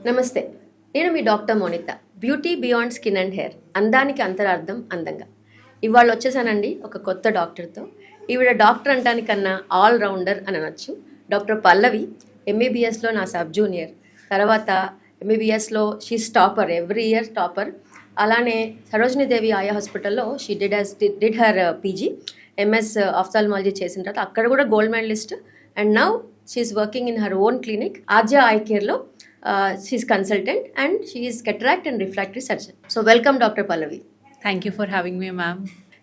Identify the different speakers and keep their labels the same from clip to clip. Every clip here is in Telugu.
Speaker 1: నమస్తే, నేను మీ doctor Monitha. Beauty beyond skin and hair, అందానికి అంతరార్థం అందంగా. ఇవాళ వచ్చేసానండి ఒక కొత్త డాక్టర్తో. ఈవిడ డాక్టర్ అంటానికన్నా ఆల్ రౌండర్ అని అనొచ్చు. డాక్టర్ పల్లవి ఎంబీబీఎస్లో నా సబ్ జూనియర్, తర్వాత ఎంబీబీఎస్లో she's topper, every year topper. అలానే సరోజినీదేవి ఆయా హాస్పిటల్లో she did her PG MS ophthalmology చేసిన తర్వాత అక్కడ కూడా gold medalist. And now she is working in her own clinic Aadya eye కేర్లో. She's consultant and she is cataract and refractory surgeon. So welcome Dr. Pallavi.
Speaker 2: Thank you for having me, ma'am.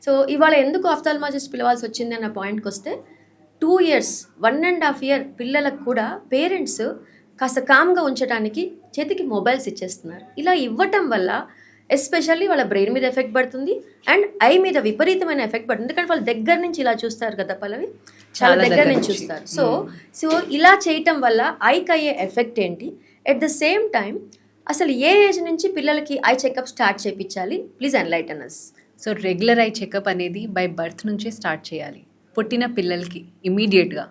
Speaker 1: So ఇవాళ ఎందుకు ఆఫ్థాల్మాలజిస్ట్ పిలవాల్సి వచ్చింది అన్న పాయింట్కి వస్తే 2 years 1.5 year పిల్లలకు కూడా పేరెంట్స్ కాస్త కామ్గా ఉంచడానికి చేతికి మొబైల్స్ ఇచ్చేస్తున్నారు. ఇలా ఇవ్వటం వల్ల ఎస్పెషల్లీ వాళ్ళ బ్రెయిన్ మీద ఎఫెక్ట్ పడుతుంది అండ్ ఐ మీద విపరీతమైన ఎఫెక్ట్ పడుతుంది. ఎందుకంటే వాళ్ళ దగ్గర నుంచి ఇలా చూస్తారు కదా పల్లవి, చాలా దగ్గర నుంచి చూస్తారు. సో ఇలా చేయటం వల్ల ఐకి అయ్యే ఎఫెక్ట్ ఏంటి, ఎట్ ద సేమ్ టైం అసలు ఏ ఏజ్ నుంచి పిల్లలకి ఐ చెకప్ స్టార్ట్ చేయించాలి? Please enlighten us.
Speaker 2: So regular eye checkup అనేది బై బర్త్ నుంచే స్టార్ట్ చేయాలి, పుట్టిన పిల్లలకి ఇమీడియట్గా.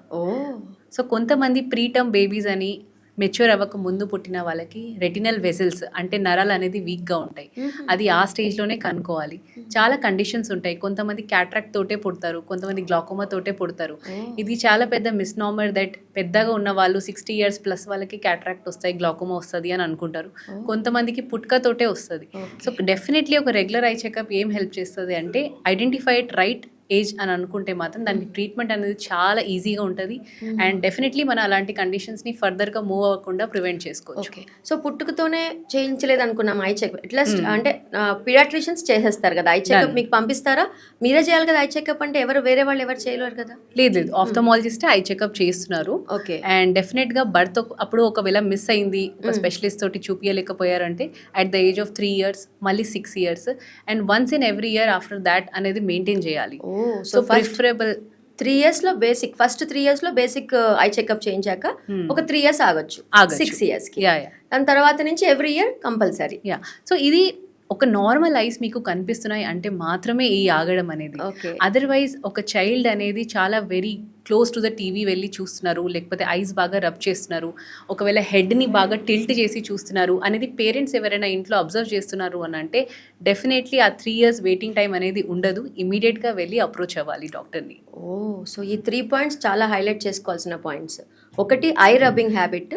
Speaker 2: సో కొంతమంది ప్రీటర్మ్ బేబీస్ అని మెచ్యూర్ అవ్వక ముందు పుట్టిన వాళ్ళకి రెటినల్ వెజల్స్ అంటే నరాలు అనేది వీక్గా ఉంటాయి. అది ఆ స్టేజ్లోనే కనుక్కోవాలి. చాలా కండిషన్స్ ఉంటాయి. కొంతమంది క్యాట్రాక్ట్ తోటే పుడతారు, కొంతమంది గ్లాకోమా తోటే పుడతారు. ఇది చాలా పెద్ద మిస్నామర్ దట్ పెద్దగా ఉన్న వాళ్ళు 60 years ప్లస్ వాళ్ళకి క్యాట్రాక్ట్ వస్తాయి, గ్లాకోమా వస్తుంది అని అనుకుంటారు. కొంతమందికి పుట్టుకతోటే వస్తుంది. సో డెఫినెట్లీ ఒక రెగ్యులర్ ఐ చెకప్ ఏం హెల్ప్ చేస్తుంది అంటే ఐడెంటిఫై ఇట్ రైట్ ఏజ్ అని అనుకుంటే మాత్రం దానికి ట్రీట్మెంట్ అనేది చాలా ఈజీగా ఉంటుంది. అండ్ డెఫినెట్లీ మనం అలాంటి కండిషన్స్ని ఫర్దర్గా మూవ్ అవ్వకుండా ప్రివెంట్ చేసుకోవచ్చు.
Speaker 1: సో పుట్టుకతోనే చేయించలేదు అనుకున్నాం ఐ చెకప్, ఎట్లా అంటే పీడియాట్రిషియన్స్ చేసేస్తారు కదా ఐ చెకప్, మీకు పంపిస్తారా? మీరే చేయాలి కదా ఐ చెకప్ అంటే, వేరే వాళ్ళు ఎవరు చేయలేరు కదా?
Speaker 2: లేదు, ఆఫ్థాల్మాలజిస్ట్ ఐ చెకప్ చేస్తున్నారు.
Speaker 1: ఓకే.
Speaker 2: అండ్ డెఫినెట్గా బర్త్ అప్పుడు ఒకవేళ మిస్ అయింది, ఒక స్పెషలిస్ట్ తోటి చూపించలేకపోయారంటే at the age of 3 years మళ్ళీ 6 years and once in every year after that అనేది మెయింటైన్ చేయాలి.
Speaker 1: సో ప్రిఫరబుల్ 3 years లో బేసిక్, ఫస్ట్ 3 years లో బేసిక్ ఐ చెకప్ చేయించాక ఒక 3 years ఆగొచ్చు 6 years కి. దాని తర్వాత నుంచి ఎవ్రీ ఇయర్ కంపల్సరీ.
Speaker 2: సో ఇది ఒక నార్మల్ ఐస్ మీకు కనిపిస్తున్నాయి అంటే మాత్రమే ఈ ఆగడం అనేది. అదర్వైజ్ ఒక చైల్డ్ అనేది చాలా very close to the TV వెళ్ళి చూస్తున్నారు, లేకపోతే ఐస్ బాగా రబ్ చేస్తున్నారు, ఒకవేళ హెడ్ని బాగా టిల్ట్ చేసి చూస్తున్నారు అనేది పేరెంట్స్ ఎవరైనా ఇంట్లో అబ్జర్వ్ చేస్తున్నారు అని అంటే డెఫినెట్లీ ఆ 3 years వెయిటింగ్ టైం అనేది ఉండదు. ఇమీడియట్గా వెళ్ళి అప్రోచ్ అవ్వాలి డాక్టర్ని.
Speaker 1: సో ఈ 3 points చాలా హైలైట్ చేసుకోవాల్సిన పాయింట్స్. ఒకటి I rubbing habit,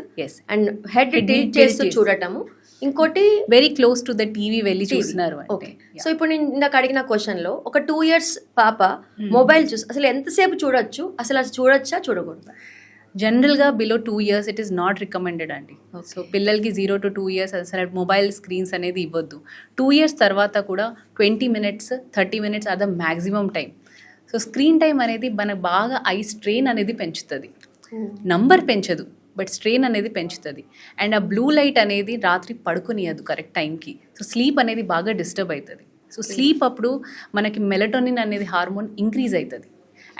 Speaker 1: and head tilt చేస్తూ చూడటము. ఇంకోటి
Speaker 2: very close to the TV వెళ్ళి చూస్తున్నారు.
Speaker 1: ఓకే. సో ఇప్పుడు నేను ఇందాక అడిగిన క్వశ్చన్లో ఒక 2 years పాప మొబైల్ చూసి అసలు ఎంతసేపు చూడొచ్చు, అసలు అది చూడొచ్చా చూడకూడదా?
Speaker 2: జనరల్గా below 2 years it is not recommended అండి. సో పిల్లలకి 0 to 2 years అసలు మొబైల్ స్క్రీన్స్ అనేది ఇవ్వద్దు. 2 years తర్వాత కూడా 20 minutes 30 minutes అది maximum time. So screen time అనేది మనకు బాగా ఐ స్ట్రెయిన్ అనేది పెంచుతుంది. నంబర్ పెంచదు బట్ స్ట్రెయిన్ అనేది పెంచుతుంది. అండ్ ఆ బ్లూ లైట్ అనేది రాత్రి పడుకునియదు కరెక్ట్ టైంకి. సో స్లీప్ అనేది బాగా డిస్టర్బ్ అవుతుంది. సో స్లీప్ అప్పుడు మనకి మెలటోనిన్ అనేది హార్మోన్ ఇంక్రీజ్ అవుతుంది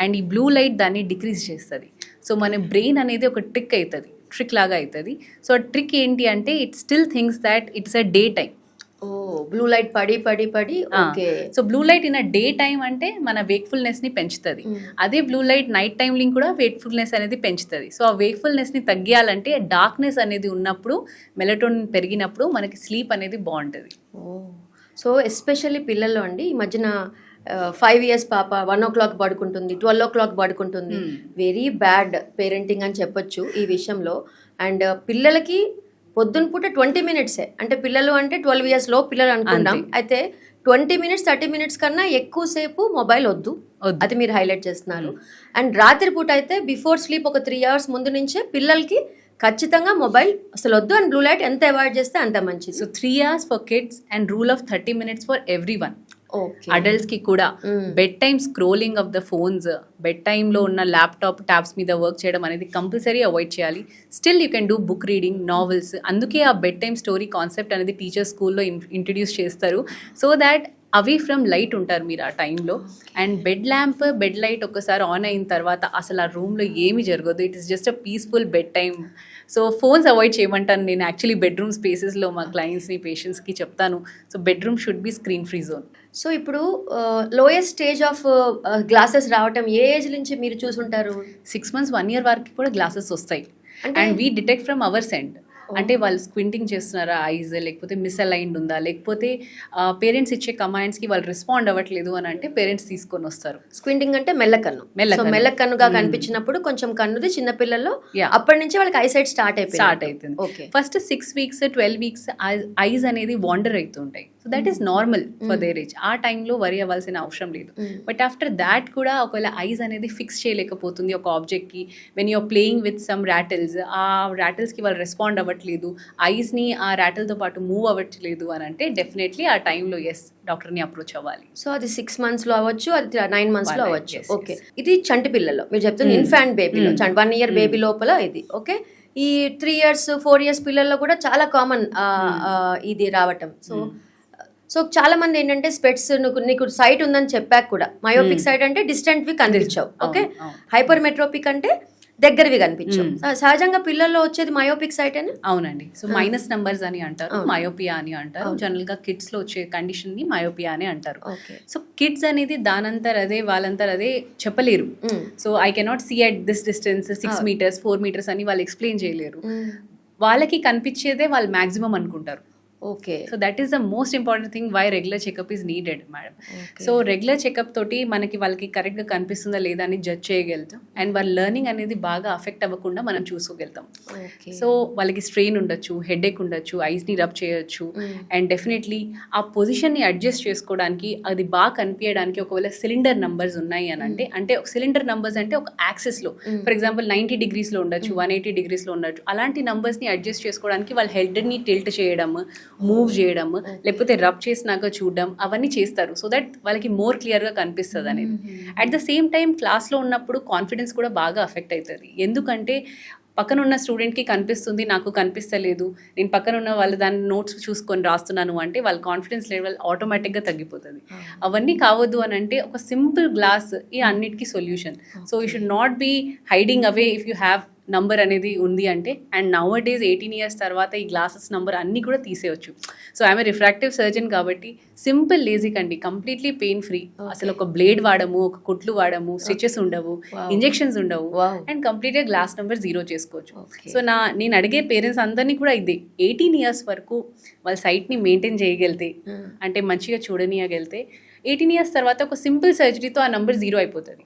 Speaker 2: అండ్ ఈ బ్లూ లైట్ దాన్ని డిక్రీజ్ చేస్తుంది. సో మన బ్రెయిన్ అనేది ఒక ట్రిక్ లాగా అవుతుంది. సో ఆ ట్రిక్ ఏంటి అంటే it still thinks that it's a day time.
Speaker 1: Blue light పడి.
Speaker 2: So blue light in a day time అంటే మన వేక్ఫుల్నెస్ ని పెంచుతుంది. అదే blue light night time link కూడా వేక్ఫుల్నెస్ అనేది పెంచుతుంది. సో ఆ వేక్ఫుల్నెస్ ని తగ్గియాలంటే డార్క్నెస్ అనేది ఉన్నప్పుడు మెలటోనిన్ పెరిగినప్పుడు మనకి స్లీప్ అనేది బాగుంటుంది.
Speaker 1: సో ఎస్పెషల్లీ పిల్లల్లో అండి ఈ మధ్యన 5 years పాప 1 o'clock పడుకుంటుంది, 12 o'clock పడుకుంటుంది. వెరీ బ్యాడ్ పేరెంటింగ్ అని చెప్పొచ్చు ఈ విషయంలో. అండ్ పిల్లలకి పొద్దున పూట 20 minutes అంటే పిల్లలు అంటే 12 years లో పిల్లలు అనుకుంటాం. అయితే 20 minutes 30 minutes కన్నా ఎక్కువసేపు మొబైల్ వద్దు, అది మీరు హైలైట్ చేస్తున్నారు. అండ్ రాత్రి పూట అయితే బిఫోర్ స్లీప్ ఒక 3 hours ముందు నుంచే పిల్లలకి ఖచ్చితంగా మొబైల్ అసలు వద్దు. అండ్ బ్లూ లైట్ ఎంత అవాయిడ్ చేస్తే అంత మంచిది.
Speaker 2: So 3 hours for kids and rule of 30 minutes for every one. Adults కి కూడా bed time scrolling of the phones, bed టైంలో ఉన్న ల్యాప్టాప్ ట్యాబ్స్ మీద వర్క్ చేయడం అనేది కంపల్సరీ అవాయిడ్ చేయాలి. Still you can do book reading, novels. అందుకే ఆ బెడ్ టైమ్ స్టోరీ కాన్సెప్ట్ అనేది టీచర్స్ స్కూల్లో ఇంట్రడ్యూస్ చేస్తారు. So that away from light ఉంటారు మీరు ఆ టైంలో. అండ్ బెడ్ లైట్ ఒకసారి ఆన్ అయిన తర్వాత అసలు ఆ రూమ్లో ఏమీ జరగదు. It is just a peaceful bed time. So phones avoid చేయమంటాను నేను యాక్చువల్లీ బెడ్రూమ్ స్పేసెస్లో మా క్లయింట్స్ని పేషెంట్స్కి చెప్తాను. So bedroom should be screen free zone.
Speaker 1: So ఇప్పుడు లోయెస్ట్ స్టేజ్ ఆఫ్ గ్లాసెస్ రావటం ఏ ఏజ్ నుంచి మీరు చూసుంటారు?
Speaker 2: 6 months 1 year వరకు కూడా గ్లాసెస్ వస్తాయి. And we detect from our send. అంటే వాళ్ళు స్క్వింటింగ్ చేస్తున్నారా ఐజ్, లేకపోతే మిస్అలైన్డ్ ఉందా, లేకపోతే పేరెంట్స్ ఇచ్చే కమాండ్స్కి వాళ్ళు రెస్పాండ్ అవ్వట్లేదు అని అంటే పేరెంట్స్ తీసుకొని వస్తారు.
Speaker 1: స్క్వింటింగ్ అంటే మెల్లకన్ను.
Speaker 2: మెల్లకన్ను.
Speaker 1: మెల్లకన్నుగా కనిపించినప్పుడు కొంచెం కన్నుది చిన్నపిల్లల్లో
Speaker 2: Yeah.
Speaker 1: అప్పటి నుంచి వాళ్ళకి ఐసైట్ స్టార్ట్
Speaker 2: అవుతుంది.
Speaker 1: Okay.
Speaker 2: First 6 weeks 12 weeks eyes అనేది వాండర్ అవుతుంటాయి. So that is normal for their age. ఆ టైంలో వరి అవ్వాల్సిన అవసరం లేదు. బట్ ఆఫ్టర్ దాట్ కూడా ఒకవేళ ఐజ్ అనేది ఫిక్స్ చేయలేకపోతుంది ఒక ఆబ్జెక్ట్కి, when you're playing with some rattles, ఆ ర్యాటిల్స్కి వాళ్ళు రెస్పాండ్ అవ్వట్లేదు, ఐస్ని ఆ ర్యాటిల్తో పాటు మూవ్ అవ్వట్లేదు అని అంటే డెఫినెట్లీ ఆ టైంలో డాక్టర్ని అప్రోచ్ అవ్వాలి.
Speaker 1: సో అది 6 months లో అవ్వచ్చు, అది 9 months లో అవ్వచ్చు.
Speaker 2: Yes,
Speaker 1: okay. ఇది చంటి పిల్లల్లో మీరు చెప్తుంది ఇన్ఫాంట్ బేబీలో 1 year బేబీ లోపల ఇది. ఓకే. ఈ 3 years 4 years పిల్లల్లో కూడా చాలా కామన్ ఇది రావటం. సో చాలా మంది ఏంటంటే స్పెట్స్ నీకు సైట్ ఉందని చెప్పాక కూడా మయోపిక్ సైట్ అంటే డిస్టెంట్ వి కనిపించవు. ఓకే. హైపర్ మెట్రోపిక్ అంటే దగ్గరవి కనిపించవు. సహజంగా పిల్లల్లో వచ్చేది మయోపిక్ సైట్ అని.
Speaker 2: అవునండి. సో మైనస్ నంబర్స్ అని అంటారు, మయోపియా అని అంటారు. జనరల్ గా కిడ్స్ లో వచ్చే కండిషన్ ని మయోపియా అని అంటారు. సో కిడ్స్ అనేది దానంతర అదే వాళ్ళంతర అదే చెప్పలేరు. So I cannot see at this distance 6 meters 4 meters అని వాళ్ళు ఎక్స్ప్లెయిన్ చేయలేరు. వాళ్ళకి కనిపించేదే వాళ్ళు మాక్సిమం అనుకుంటారు.
Speaker 1: Okay.
Speaker 2: So that is the most important thing why regular checkup is needed madam. So regular checkup తోటి మనకి వాళ్ళకి కరెక్ట్గా కనిపిస్తుందా లేదా అని జడ్జ్ చేయగలుగుతాం. అండ్ వాళ్ళ లెర్నింగ్ అనేది బాగా అఫెక్ట్ అవ్వకుండా మనం చూసుకోగలుగుతాం. సో వాళ్ళకి స్ట్రెయిన్ ఉండొచ్చు, హెడేక్ ఉండొచ్చు, ఐస్ని రబ్ చేయొచ్చు. అండ్ డెఫినెట్లీ ఆ పొజిషన్ని అడ్జస్ట్ చేసుకోవడానికి, అది బాగా కనిపించడానికి ఒకవేళ సిలిండర్ నంబర్స్ ఉన్నాయి అని అంటే ఒక సిలిండర్ నంబర్స్ అంటే ఒక యాక్సెస్లో ఫర్ ఎగ్జాంపుల్ 90 degreesలో ఉండొచ్చు, 180 degreesలో ఉండొచ్చు. అలాంటి నంబర్స్ని అడ్జస్ట్ చేసుకోవడానికి వాళ్ళ హెడ్ని టిల్ట్ చేయడం, మూవ్ చేయడం, లేకపోతే రబ్ చేసినాక చూడడం, అవన్నీ చేస్తారు. సో దట్ వాళ్ళకి మోర్ క్లియర్గా కనిపిస్తుంది అనేది. అట్ ద సేమ్ టైం క్లాస్లో ఉన్నప్పుడు కాన్ఫిడెన్స్ కూడా బాగా అఫెక్ట్ అవుతుంది. ఎందుకంటే పక్కన ఉన్న స్టూడెంట్కి కనిపిస్తుంది, నాకు కనిపిస్తలేదు, నేను పక్కన ఉన్న వాళ్ళు దాని నోట్స్ చూసుకొని రాస్తున్నాను అంటే వాళ్ళ కాన్ఫిడెన్స్ లెవెల్ ఆటోమేటిక్గా తగ్గిపోతుంది. అవన్నీ కావద్దు అని అంటే ఒక సింపుల్ గ్లాస్ ఈ అన్నిటికీ solution. So you should not be hiding away if you have number అనేది ఉంది అంటే. అండ్ నవ్ డేస్ 18 years తర్వాత ఈ గ్లాసెస్ నంబర్ అన్నీ కూడా తీసేయచ్చు. సో ఐఎమ్ రిఫ్రాక్టివ్ సర్జన్ కాబట్టి సింపుల్ లేజిక్ అండి, కంప్లీట్లీ పెయిన్ ఫ్రీ. అసలు ఒక బ్లేడ్ వాడము, ఒక కుట్లు వాడము, స్టిచెస్ ఉండవు, ఇంజెక్షన్స్ ఉండవు, అండ్ కంప్లీట్గా గ్లాస్ నెంబర్ 0 చేసుకోవచ్చు. సో నేను అడిగే పేరెంట్స్ అందరినీ కూడా ఇది 18 years వరకు వాళ్ళ సైట్ని మెయింటైన్ చేయగలితే, అంటే మంచిగా చూడనీయగలితే 18 years తర్వాత ఒక సింపుల్ సర్జరీతో ఆ నంబర్ 0 అయిపోతుంది.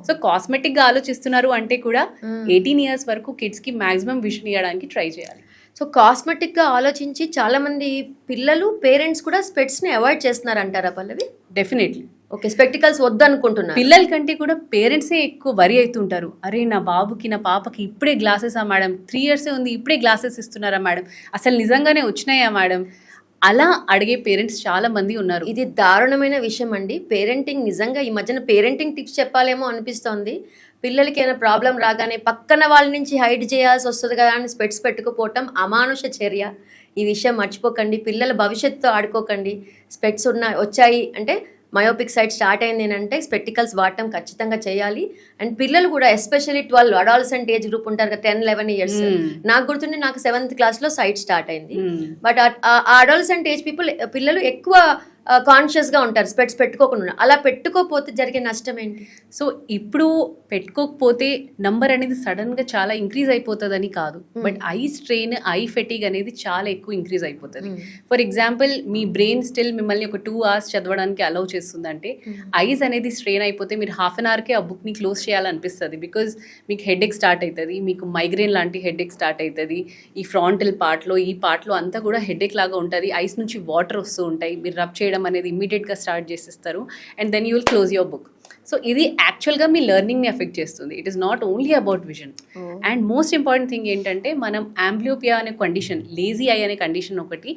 Speaker 2: సో కాస్మెటిక్గా ఆలోచిస్తున్నారు అంటే కూడా 18 years వరకు కిడ్స్కి మ్యాక్సిమం విజన్ ఇవ్వడానికి ట్రై చేయాలి.
Speaker 1: సో కాస్మెటిక్గా ఆలోచించి చాలా మంది పిల్లలు పేరెంట్స్ కూడా స్పెట్స్ని అవాయిడ్ చేస్తున్నారు అంటారా పల్లవి?
Speaker 2: డెఫినెట్లీ.
Speaker 1: ఓకే. స్పెక్టికల్స్ వద్దు అనుకుంటున్నారు.
Speaker 2: పిల్లల కంటే కూడా పేరెంట్సే ఎక్కువ వరి అవుతుంటారు. అరే నా బాబుకి నా పాపకి ఇప్పుడే గ్లాసెసా మేడం, 3 years ఉంది ఇప్పుడే గ్లాసెస్ ఇస్తున్నారా మేడం, అసలు నిజంగానే వచ్చినాయా మేడం, అలా అడిగే పేరెంట్స్ చాలా మంది ఉన్నారు.
Speaker 1: ఇది దారుణమైన విషయం అండి. పేరెంటింగ్ నిజంగా ఈ మధ్యన పేరెంటింగ్ టిప్స్ చెప్పాలేమో అనిపిస్తోంది. పిల్లలకి ఏమైనా ప్రాబ్లం రాగానే పక్కన వాళ్ళ నుంచి హైడ్ చేయాల్సి వస్తుంది కదా అని స్పెట్స్ పెట్టుకుపోవటం అమానుష చర్య. ఈ విషయం మర్చిపోకండి. పిల్లల భవిష్యత్తుతో ఆడుకోకండి. స్పెట్స్ వచ్చాయి అంటే మయోపిక్ సైట్ స్టార్ట్ అయింది అంటే స్పెక్టికల్స్ వాడటం ఖచ్చితంగా చేయాలి. అండ్ పిల్లలు కూడా ఎస్పెషల్లీ 12 అడాలసెంట్ ఏజ్ గ్రూప్ ఉంటారు కదా, 10-11 years. నాకు గుర్తుండి నాకు 7th classలో సైట్ స్టార్ట్ అయింది. బట్ ఆ అడాలసెంట్ ఏజ్ పిల్లలు ఎక్కువ కాన్షియస్గా ఉంటారు స్పెట్స్ పెట్టుకోకుండా. అలా పెట్టుకోకపోతే జరిగే నష్టం ఏంటి?
Speaker 2: సో ఇప్పుడు పెట్టుకోకపోతే నంబర్ అనేది సడన్గా చాలా ఇంక్రీజ్ అయిపోతుందని కాదు, but eye strain, I fatigue అనేది చాలా ఎక్కువ ఇంక్రీజ్ అయిపోతుంది. For example me brain still మిమ్మల్ని ఒక 2 hours చదవడానికి అలౌ చేస్తుందంటే ఐస్ అనేది స్ట్రెయిన్ అయిపోతే మీరు 1/2 hourకే ఆ బుక్ని క్లోజ్ చేయాలనిపిస్తుంది. బికాజ్ మీకు హెడేక్ స్టార్ట్ అవుతుంది, మీకు మైగ్రేన్ లాంటి హెడేక్ స్టార్ట్ అవుతుంది. ఈ ఫ్రాంటల్ పార్ట్లో ఈ పార్ట్లో అంతా కూడా హెడేక్ లాగా ఉంటుంది. ఐస్ నుంచి వాటర్ వస్తూ ఉంటాయి, మీరు రబ్ చేయడం అనేది ఇమ్మీడియట్గా స్టార్ట్ చేసేస్తారు. And then you will close your book. So ఇది యాక్చువల్గా మీ లెర్నింగ్ని ఎఫెక్ట్ చేస్తుంది. It is not only about vision. And most important thing ఏంటంటే మనం ఆంబ్లియోపియా అనే కండిషన్, లేజీ ఐ అనే కండిషన్ ఒకటి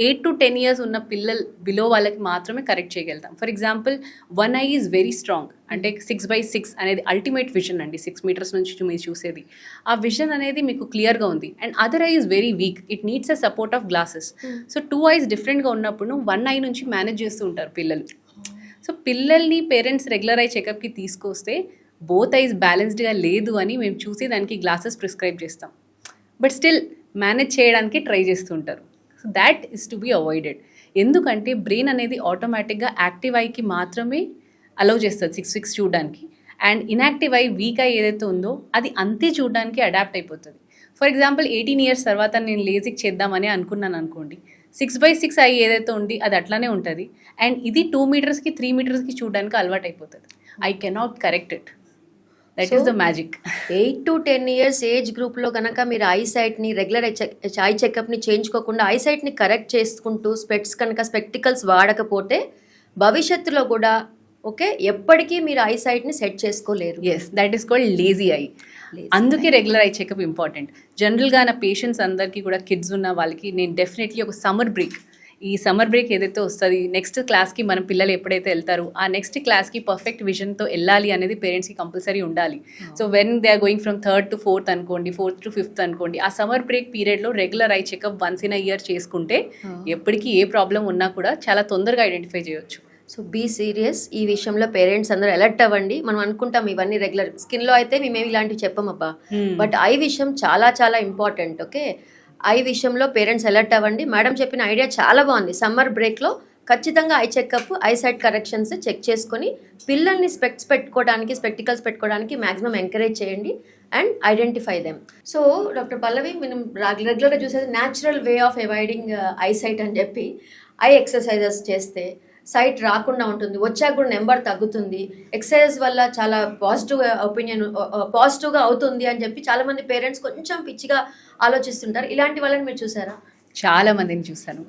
Speaker 2: 8 to 10 years ఉన్న పిల్లలు బిలో వాళ్ళకి మాత్రమే కరెక్ట్ చేయగలుగుతాం. For example 1 eye is very strong, అంటే 6/6 అనేది అల్టిమేట్ విజన్ అండి. 6 meters నుంచి మీరు చూసేది ఆ విజన్ అనేది మీకు క్లియర్గా ఉంది. And other I is very weak, it needs a support of glasses. So 2 eyes డిఫరెంట్గా ఉన్నప్పుడు 1 eye నుంచి మేనేజ్ చేస్తూ ఉంటారు పిల్లలు. సో పిల్లల్ని పేరెంట్స్ రెగ్యులర్ ఐ చెకప్కి తీసుకొస్తే బోత్ ఐస్ బ్యాలెన్స్డ్గా లేదు అని మేము చూసి దానికి గ్లాసెస్ ప్రిస్క్రైబ్ చేస్తాం. బట్ స్టిల్ మేనేజ్ చేయడానికి ట్రై చేస్తుంటారు. So that is to be avoided. ఎందుకంటే బ్రెయిన్ అనేది ఆటోమేటిక్గా యాక్టివ్ ఐకి మాత్రమే అలౌ చేస్తుంది 6/6 చూడడానికి. And inactive eye, weak eye ఏదైతే ఉందో అది అంతే చూడడానికి అడాప్ట్ అయిపోతుంది. ఫర్ ఎగ్జాంపుల్ 18 ఇయర్స్ తర్వాత నేను లేజిక్ చేద్దామని అనుకున్నాను అనుకోండి, 6/6 ఐ ఏదైతే ఉంది అది అట్లానే ఉంటుంది. అండ్ ఇది 2 మీటర్స్కి 3 మీటర్స్కి చూడడానికి అలవాటు అయిపోతుంది. I cannot correct it. That is the magic.
Speaker 1: 8 to 10 years age గ్రూప్లో కనుక మీరు ఐ సైట్ని రెగ్యులర్ ఐ చెకప్ని చేయించుకోకుండా ఐ సైట్ని కరెక్ట్ చేసుకుంటూ స్పెక్టికల్స్ వాడకపోతే భవిష్యత్తులో కూడా ఓకే ఎప్పటికీ మీరు ఐ సైట్ని సెట్ చేసుకోలేరు.
Speaker 2: Yes, that is called lazy eye. అందుకే రెగ్యులర్ ఐ చెకప్ ఇంపార్టెంట్. జనరల్గా నా పేషెంట్స్ అందరికీ కూడా కిడ్స్ ఉన్న వాళ్ళకి నేను డెఫినెట్లీ ఒక సమ్మర్ బ్రేక్, ఈ సమ్మర్ బ్రేక్ ఏదైతే వస్తుంది నెక్స్ట్ క్లాస్కి మన పిల్లలు ఎప్పుడైతే వెళ్తారో ఆ నెక్స్ట్ క్లాస్కి పర్ఫెక్ట్ విజన్తో వెళ్ళాలి అనేది పేరెంట్స్కి కంపల్సరీ ఉండాలి. So when they are going from 3rd to 4th అనుకోండి, 4th to 5th అనుకోండి, ఆ సమ్మర్ బ్రేక్ పీరియడ్లో regular eye checkup once in a year చేసుకుంటే ఎప్పటికీ ఏ ప్రాబ్లం ఉన్నా కూడా చాలా తొందరగా ఐడెంటిఫై చేయొచ్చు.
Speaker 1: So be serious. ఈ విషయంలో పేరెంట్స్ అందరూ అలర్ట్ అవ్వండి. మనం అనుకుంటాం ఇవన్నీ రెగ్యులర్, స్కిన్లో అయితే మేమేమి ఇలాంటివి చెప్పమబ్బా, బట్ ఐ విషయం చాలా చాలా ఇంపార్టెంట్. ఓకే, ఐ విషయంలో పేరెంట్స్ అలర్ట్ అవ్వండి. మేడం చెప్పిన ఐడియా చాలా బాగుంది. సమ్మర్ బ్రేక్లో ఖచ్చితంగా eye checkup, eye sight corrections check చేసుకొని పిల్లల్ని స్పెక్టికల్స్ పెట్టుకోవడానికి మ్యాక్సిమం ఎంకరేజ్ చేయండి and identify them. So doctor Pallavi, మనం రెగ్యులర్గా చూసేది natural way of avoiding eye sight అని చెప్పి ఐ ఎక్సర్సైజెస్ చేస్తే సైట్ రాకుండా ఉంటుంది, వచ్చాక కూడా నెంబర్ తగ్గుతుంది, ఎక్సర్సైజ్ వల్ల చాలా పాజిటివ్గా అవుతుంది అని చెప్పి చాలామంది పేరెంట్స్ కొంచెం పిచ్చిగా ఆలోచిస్తుంటారు. ఇలాంటి వాళ్ళని మీరు చూసారా?
Speaker 2: చాలా మందిని చూశాను.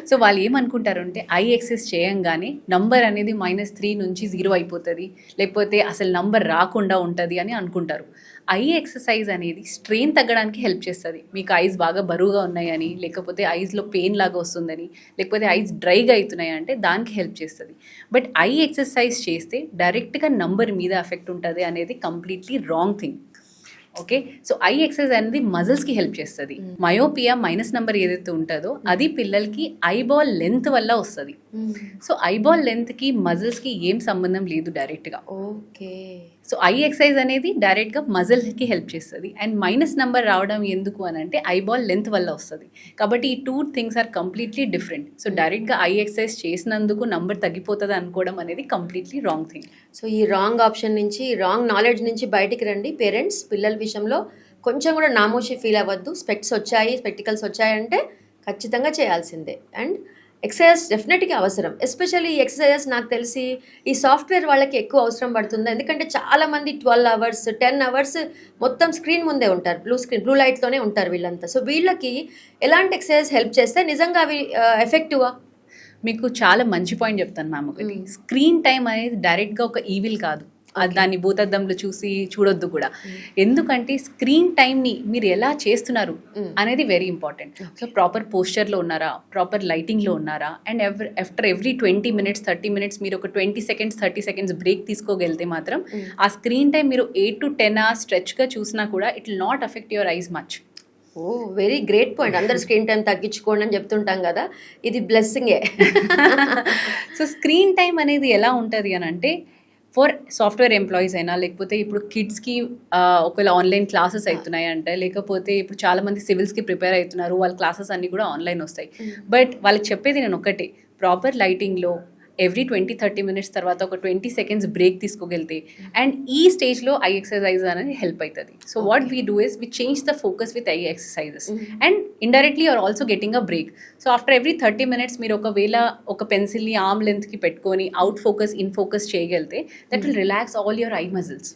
Speaker 2: సో వాళ్ళు ఏమనుకుంటారు అంటే ఐ ఎక్సెస్ చేయంగానే నంబర్ అనేది -3 నుంచి 0 అయిపోతుంది, లేకపోతే అసలు నంబర్ రాకుండా ఉంటుంది అని అనుకుంటారు. ఐ ఎక్సర్సైజ్ అనేది స్ట్రెయిన్ తగ్గడానికి హెల్ప్ చేస్తుంది. మీకు ఐస్ బాగా బరువుగా ఉన్నాయని, లేకపోతే ఐస్లో పెయిన్ లాగా వస్తుందని, లేకపోతే ఐస్ డ్రైగా అవుతున్నాయి అంటే దానికి హెల్ప్ చేస్తుంది. బట్ ఐ ఎక్సర్సైజ్ చేస్తే డైరెక్ట్గా నంబర్ మీద ఎఫెక్ట్ ఉంటుంది అనేది completely wrong thing. Okay, so I exercise అనేది మజిల్స్కి హెల్ప్ చేస్తుంది. మయోపియా మైనస్ నెంబర్ ఏదైతే ఉంటుందో అది పిల్లలకి ఐబాల్ లెంత్ వల్ల వస్తుంది. సో ఐబాల్ లెంత్కి మజిల్స్కి ఏం సంబంధం లేదు డైరెక్ట్గా.
Speaker 1: ఓకే,
Speaker 2: సో ఐ ఎక్సర్సైజ్ అనేది డైరెక్ట్గా మజిల్కి హెల్ప్ చేస్తుంది. అండ్ మైనస్ నెంబర్ రావడం ఎందుకు అని అంటే ఐబాల్ లెంత్ వల్ల వస్తుంది. కాబట్టి ఈ 2 things are completely different. So డైరెక్ట్గా ఐ ఎక్సర్సైజ్ చేసినందుకు నంబర్ తగ్గిపోతుంది అనుకోవడం అనేది కంప్లీట్లీ రాంగ్ థింగ్.
Speaker 1: సో ఈ రాంగ్ ఆప్షన్ నుంచి, రాంగ్ నాలెడ్జ్ నుంచి బయటికి రండి పేరెంట్స్. పిల్లల విషయంలో కొంచెం కూడా నామోషి ఫీల్ అవ్వద్దు. స్పెక్టికల్స్ వచ్చాయంటే ఖచ్చితంగా చేయాల్సిందే. అండ్ ఎక్సర్సైజ్ డెఫినెట్గా అవసరం. ఎస్పెషల్లీ ఈ ఎక్సర్సైజెస్ నాకు తెలిసి ఈ సాఫ్ట్వేర్ వాళ్ళకి ఎక్కువ అవసరం పడుతుంది. ఎందుకంటే చాలామంది 12 hours 10 hours మొత్తం స్క్రీన్ ముందే ఉంటారు, బ్లూ లైట్లోనే ఉంటారు వీళ్ళంతా. సో వీళ్ళకి ఎలాంటి ఎక్సర్సైజ్ హెల్ప్ చేస్తే నిజంగా అవి ఎఫెక్టివా?
Speaker 2: మీకు చాలా మంచి పాయింట్ చెప్తాను మ్యామ్. ఒకటి, స్క్రీన్ టైం అనేది డైరెక్ట్గా ఒక ఈవిల్ కాదు. దాన్ని భూతద్దంలో చూసి చూడొద్దు కూడా. ఎందుకంటే స్క్రీన్ టైంని మీరు ఎలా చేస్తున్నారు అనేది వెరీ ఇంపార్టెంట్. సో ప్రాపర్ పోస్చర్లో ఉన్నారా, ప్రాపర్ లైటింగ్లో ఉన్నారా, and after every 20 minutes 30 minutes మీరు ఒక 20 seconds 30 seconds బ్రేక్ తీసుకోగలిగితే మాత్రం ఆ స్క్రీన్ టైం మీరు 8 to 10 hours స్ట్రెచ్గా చూసినా కూడా it will not affect your eyes much.
Speaker 1: Oh, very great point. అందరు స్క్రీన్ టైం తగ్గించుకోండి అని చెప్తుంటాం కదా, ఇది బ్లెస్సింగే.
Speaker 2: సో స్క్రీన్ టైం అనేది ఎలా ఉంటుంది అని అంటే ఫర్ సాఫ్ట్వేర్ ఎంప్లాయీస్ అయినా, లేకపోతే ఇప్పుడు కిడ్స్కి ఒకవేళ ఆన్లైన్ క్లాసెస్ అవుతున్నాయి అంటే, లేకపోతే ఇప్పుడు చాలామంది సివిల్స్కి ప్రిపేర్ అవుతున్నారు, వాళ్ళ క్లాసెస్ అన్నీ కూడా ఆన్లైన్ వస్తాయి. బట్ వాళ్ళకి చెప్పేది నేను ఒకటే, ప్రాపర్ లైటింగ్లో ఎవ్రీ 20-30 minutes తర్వాత ఒక 20 seconds బ్రేక్ తీసుకోగలితే అండ్ ఈ స్టేజ్లో ఐ ఎక్సర్సైజ్ అనేది హెల్ప్ అవుతుంది. So what we do is we change the focus with eye exercises and indirectly you're also getting a break. So after every 30 minutes మీరు ఒకవేళ ఒక పెన్సిల్ని ఆర్మ్ లెంత్కి పెట్టుకొని అవుట్ ఫోకస్ ఇన్ ఫోకస్ చేయగలితే that will relax all your eye muscles.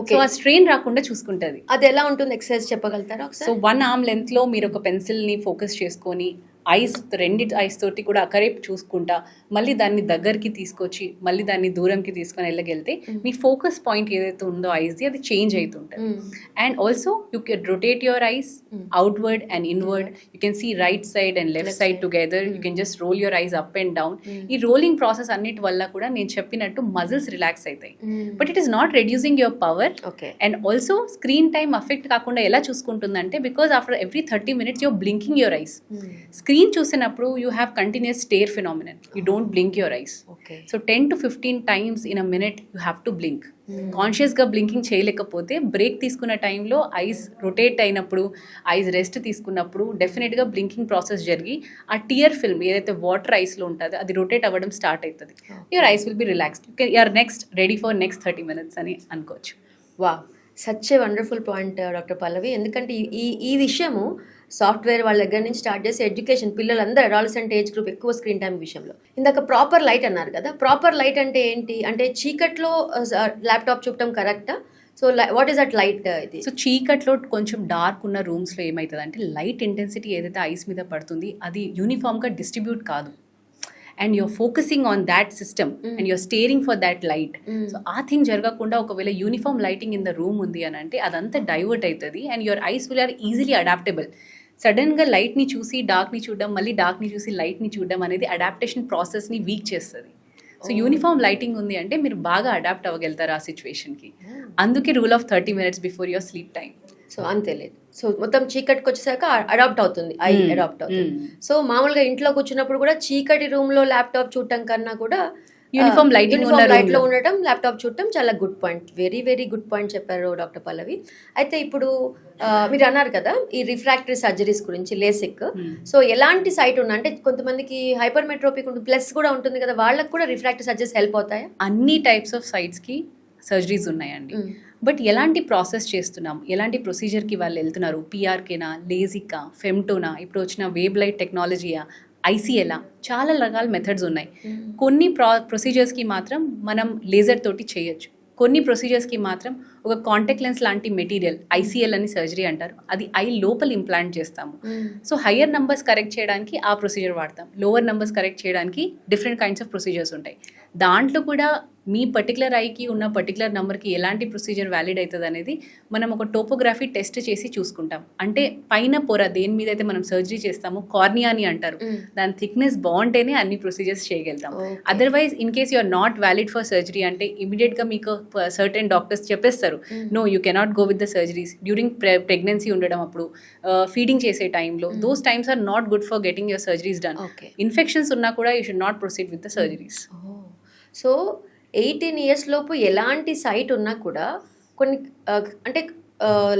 Speaker 1: Okay,
Speaker 2: so ఆ స్ట్రెయిన్ రాకుండా చూసుకుంటుంది.
Speaker 1: అది ఎలా ఉంటుంది ఎక్సర్సైజ్ చెప్పగలుగుతారా?
Speaker 2: సో 1 arm లెంత్లో మీరు ఒక పెన్సిల్ని ఫోకస్ చేసుకొని రెండు ఐస్ తోటి కూడా అకరేపు చూసుకుంటా మళ్ళీ దాన్ని దగ్గరికి తీసుకొచ్చి మళ్ళీ దాన్ని దూరంకి తీసుకొని వెళ్ళగలితే మీ ఫోకస్ పాయింట్ ఏదైతే ఉందో ఐస్ది అది చేంజ్ అవుతుంటుంది. And also you can rotate your eyes outward and inward. You can see right side and left side together. You can just roll your eyes up and down. ఈ రోలింగ్ ప్రాసెస్ అన్నిటి వల్ల కూడా నేను చెప్పినట్టు మజిల్స్ రిలాక్స్ అవుతాయి. But it is not reducing your power. And also screen time affect కాకుండా ఎలా చూసుకుంటుందంటే because after every 30 minutes your blinking your eyes. Screen చూసినప్పుడు you have continuous stare phenomenon. You don't blink your eyes. So 10 to 15 times in a minute you have to blink. కాన్షియస్గా బ్లింకింగ్ చేయలేకపోతే బ్రేక్ తీసుకున్న టైంలో ఐస్ రొటేట్ అయినప్పుడు, ఐస్ రెస్ట్ తీసుకున్నప్పుడు డెఫినెట్గా బ్లింకింగ్ ప్రాసెస్ జరిగి ఆ టియర్ ఫిల్మ్ ఏదైతే వాటర్ ఐస్లో ఉంటుందో అది రొటేట్ అవ్వడం స్టార్ట్ అవుతుంది. Your eyes will be relaxed. You're ready for next 30 minutes అని అనుకోవచ్చు.
Speaker 1: Wow, such a wonderful point doctor Pallavi. ఎందుకంటే ఈ విషయము సాఫ్ట్వేర్ వాళ్ళ దగ్గర నుంచి స్టార్ట్ చేసి ఎడ్యుకేషన్ పిల్లలందరూ అడాలసెంట్ ఏజ్ గ్రూప్ ఎక్కువ స్క్రీన్ టైం విషయంలో. ఇందాక ప్రాపర్ లైట్ అన్నారు కదా, ప్రాపర్ లైట్ అంటే ఏంటి? అంటే చీకట్లో ల్యాప్టాప్ చూడటం కరెక్టా? So what is that light ఇది?
Speaker 2: సో చీకట్లో కొంచెం డార్క్ ఉన్న రూమ్స్లో ఏమవుతుంది అంటే లైట్ ఇంటెన్సిటీ ఏదైతే ఐస్ మీద పడుతుంది అది యూనిఫామ్గా డిస్ట్రిబ్యూట్ కాదు. And you're focusing on that system and you're staring for that light. So ఆ థింగ్ జరగకుండా ఒకవేళ uniform lighting in the room ఉంది అని అంటే అదంతా డైవర్ట్ అవుతుంది and your eyes will are easily adaptable. సడన్గా లైట్ని చూసి డార్క్ని చూడడం, మళ్ళీ డార్క్ని చూసి లైట్ని చూడడం అనేది అడాప్టేషన్ ప్రాసెస్ని వీక్ చేస్తుంది. సో యూనిఫామ్ లైటింగ్ ఉంది అంటే మీరు బాగా అడాప్ట్ అవ్వగలుగుతారు ఆ సిచ్యువేషన్కి. అందుకే rule of 30 minutes before your sleep time.
Speaker 1: So అంతేలేదు. సో మొత్తం చీకటికి వచ్చేసాక అడాప్ట్ అవుతుంది, ఐ అడాప్ట్ అవుతుంది. సో మామూలుగా ఇంట్లో కూర్చున్నప్పుడు కూడా చీకటి రూమ్ లో ల్యాప్టాప్ చూడటం కన్నా కూడా
Speaker 2: యూనిఫామ్ లైట్
Speaker 1: లో ఉండటం, ల్యాప్టాప్ చూడటం చాలా good point. Very very good point చెప్పారు డాక్టర్ పల్లవి. అయితే ఇప్పుడు మీరు అన్నారు కదా ఈ రిఫ్రాక్టరీ సర్జరీస్ గురించి, లేసిక్. సో ఎలాంటి సైట్ ఉన్నా అంటే కొంతమందికి హైపర్ మెట్రోపిక్ ఉంటుంది, ప్లస్ కూడా ఉంటుంది కదా, వాళ్ళకి కూడా రిఫ్రాక్టరీ సర్జరీస్ హెల్ప్ అవుతాయా?
Speaker 2: అన్ని టైప్స్ ఆఫ్ సైట్స్కి సర్జరీస్ ఉన్నాయండి. బట్ ఎలాంటి ప్రాసెస్ చేస్తున్నాం, ఎలాంటి ప్రొసీజర్కి వాళ్ళు వెళ్తున్నారు, పిఆర్కేనా, లేజికా, ఫెమ్టోనా, ఇప్పుడు వచ్చిన వేవ్ లైట్ టెక్నాలజీయా, ఐసీఎలా, చాలా రకాల మెథడ్స్ ఉన్నాయి. కొన్ని ప్రొసీజర్స్కి మాత్రం మనం లేజర్ తోటి చేయొచ్చు, కొన్ని ప్రొసీజర్స్కి మాత్రం ఒక కాంటాక్ట్ లెన్స్ లాంటి మెటీరియల్, ఐసీఎల్ అని సర్జరీ అంటారు, అది ఐ లోపల ఇంప్లాంట్ చేస్తాము. సో హయ్యర్ నంబర్స్ కరెక్ట్ చేయడానికి ఆ ప్రొసీజర్ వాడతాం, లోవర్ నంబర్స్ కరెక్ట్ చేయడానికి డిఫరెంట్ కైండ్స్ ఆఫ్ ప్రొసీజర్స్ ఉంటాయి. దాంట్లో కూడా మీ పర్టికులర్ ఐకి ఉన్న పర్టికులర్ నెంబర్కి ఎలాంటి ప్రొసీజర్ వ్యాలిడ్ అవుతుంది అనేది మనం ఒక టోపోగ్రఫీ టెస్ట్ చేసి చూసుకుంటాం. అంటే పైన పొర దేని మీద అయితే మనం సర్జరీ చేస్తామో, కార్నియా అని అంటారు, దాని థిక్నెస్ బాగుంటేనే అన్ని ప్రొసీజర్స్ చేయగలుగుతాం. Otherwise in case you are not valid for surgery అంటే ఇమీడియట్గా మీకు సర్టెన్ డాక్టర్స్ చెప్పేస్తారు, no you cannot go with the surgeries during pregnancy ఉండడం, అప్పుడు ఫీడింగ్ చేసే టైంలో, those times are not good for getting your surgeries done. Infections ఉన్నా కూడా you should not proceed with the surgeries.
Speaker 1: So 18 years లోపు ఎలాంటి సైట్ ఉన్నా కూడా కొన్ని అంటే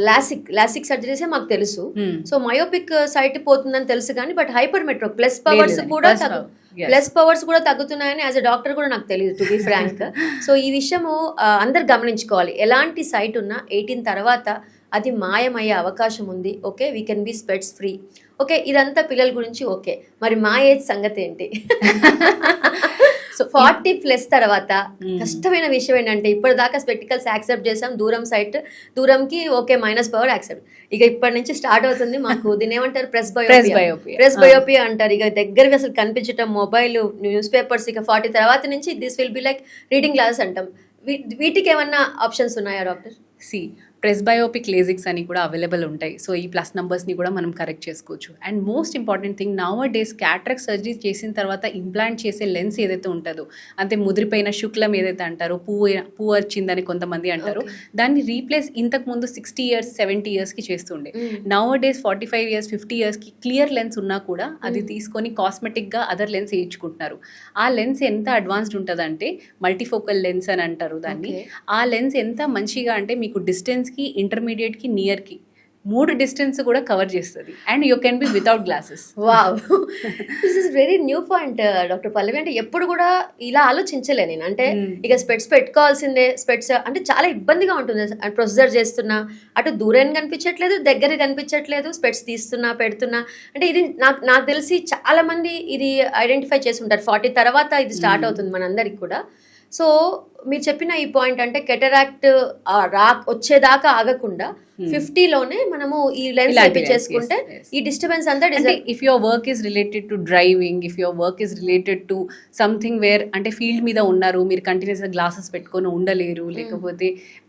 Speaker 1: లాసిక్ సర్జరీసే మాకు తెలుసు. సో మయోపిక్ సైట్ పోతుందని తెలుసు కానీ but hyper metro plus powers కూడా తగ్గుతున్నాయని యాజ్ అ డాక్టర్ కూడా నాకు తెలియదు, టు బి ఫ్రాంక్. సో ఈ విషయము అందరు గమనించుకోవాలి. ఎలాంటి సైట్ ఉన్నా 18 తర్వాత అది మాయమయ్యే అవకాశం ఉంది. Okay, we can be specs free. Okay, ఇదంతా పిల్లల గురించి. ఓకే, మరి మా ఏజ్ సంగతి ఏంటి? సో 40+ తర్వాత కష్టమైన విషయం ఏంటంటే, ఇప్పటిదాకా స్పెక్టికల్స్ యాక్సెప్ట్ చేసాం, దూరంకి ఓకే మైనస్ పవర్ యాక్సెప్ట్. ఇక ఇప్పటి నుంచి స్టార్ట్ అవుతుంది మాకు దీని ఏమంటారు, ప్రెస్ బయోపియా అంటారు. ఇక దగ్గరవి అసలు కనిపించటం, మొబైల్, న్యూస్ పేపర్స్. ఇక 40 తర్వాత నుంచి this will be like reading glasses అంటాం. వీటికి ఏమన్నా ఆప్షన్స్ ఉన్నాయా డాక్టర్?
Speaker 2: ప్రెస్బయోపిక్ లేజిక్స్ అని కూడా అవైలబుల్ ఉంటాయి. సో ఈ ప్లస్ నంబర్స్ని కూడా మనం కరెక్ట్ చేసుకోవచ్చు. And most important thing, now days cataract surgery చేసిన తర్వాత ఇంప్లాంట్ చేసే లెన్స్ ఏదైతే ఉంటుందో, అంటే ముదిరిపోయిన శుక్లం ఏదైతే అంటారో, పువ్వు వచ్చిందని కొంతమంది అంటారు, దాన్ని రీప్లేస్ ఇంతకుముందు 60 years 70 yearsకి చేస్తుండే. నౌ డేస్ 45 years 50 yearsకి క్లియర్ లెన్స్ ఉన్నా కూడా అది తీసుకొని కాస్మెటిక్గా అదర్ లెన్స్ వేయించుకుంటున్నారు. ఆ లెన్స్ ఎంత అడ్వాన్స్డ్ ఉంటుందంటే మల్టీఫోకల్ లెన్స్ అని అంటారు దాన్ని. ఆ లెన్స్ ఎంత మంచిగా అంటే మీకు డిస్టెన్స్కి, ఇంటర్మీడియట్కి, నియర్కి 3 డిస్టెన్స్ కూడా కవర్ చేస్తుంది. And you can be without glasses.
Speaker 1: Wow, this is very new point doctor Pallavi. అంటే ఎప్పుడు కూడా ఇలా ఆలోచించలే నేను. అంటే ఇక స్పెట్స్ పెట్టుకోవాల్సిందే, స్పెట్స్ అంటే చాలా ఇబ్బందిగా ఉంటుంది. ప్రొసీజర్ చేస్తున్నా అటు దూరం కనిపించట్లేదు, దగ్గర కనిపించట్లేదు, స్పెట్స్ తీస్తున్నా పెడుతున్నా. అంటే ఇది నాకు తెలిసి చాలా మంది ఇది ఐడెంటిఫై చేసి ఉంటారు. 40 తర్వాత ఇది స్టార్ట్ అవుతుంది మనందరికి కూడా. సో మీరు చెప్పిన ఈ పాయింట్ అంటే కెటరాక్ట్ వచ్చేదాకా ఆగకుండా 50లోనే మనము ఈ లెన్స్ చేసుకుంటే ఈ డిస్టర్బెన్స్ అంతా.
Speaker 2: If your work is related to driving, if your work is related to something where అంటే ఫీల్డ్ మీద ఉన్నారు, మీరు కంటిన్యూస్గా గ్లాసెస్ పెట్టుకొని ఉండలేరు, లేకపోతే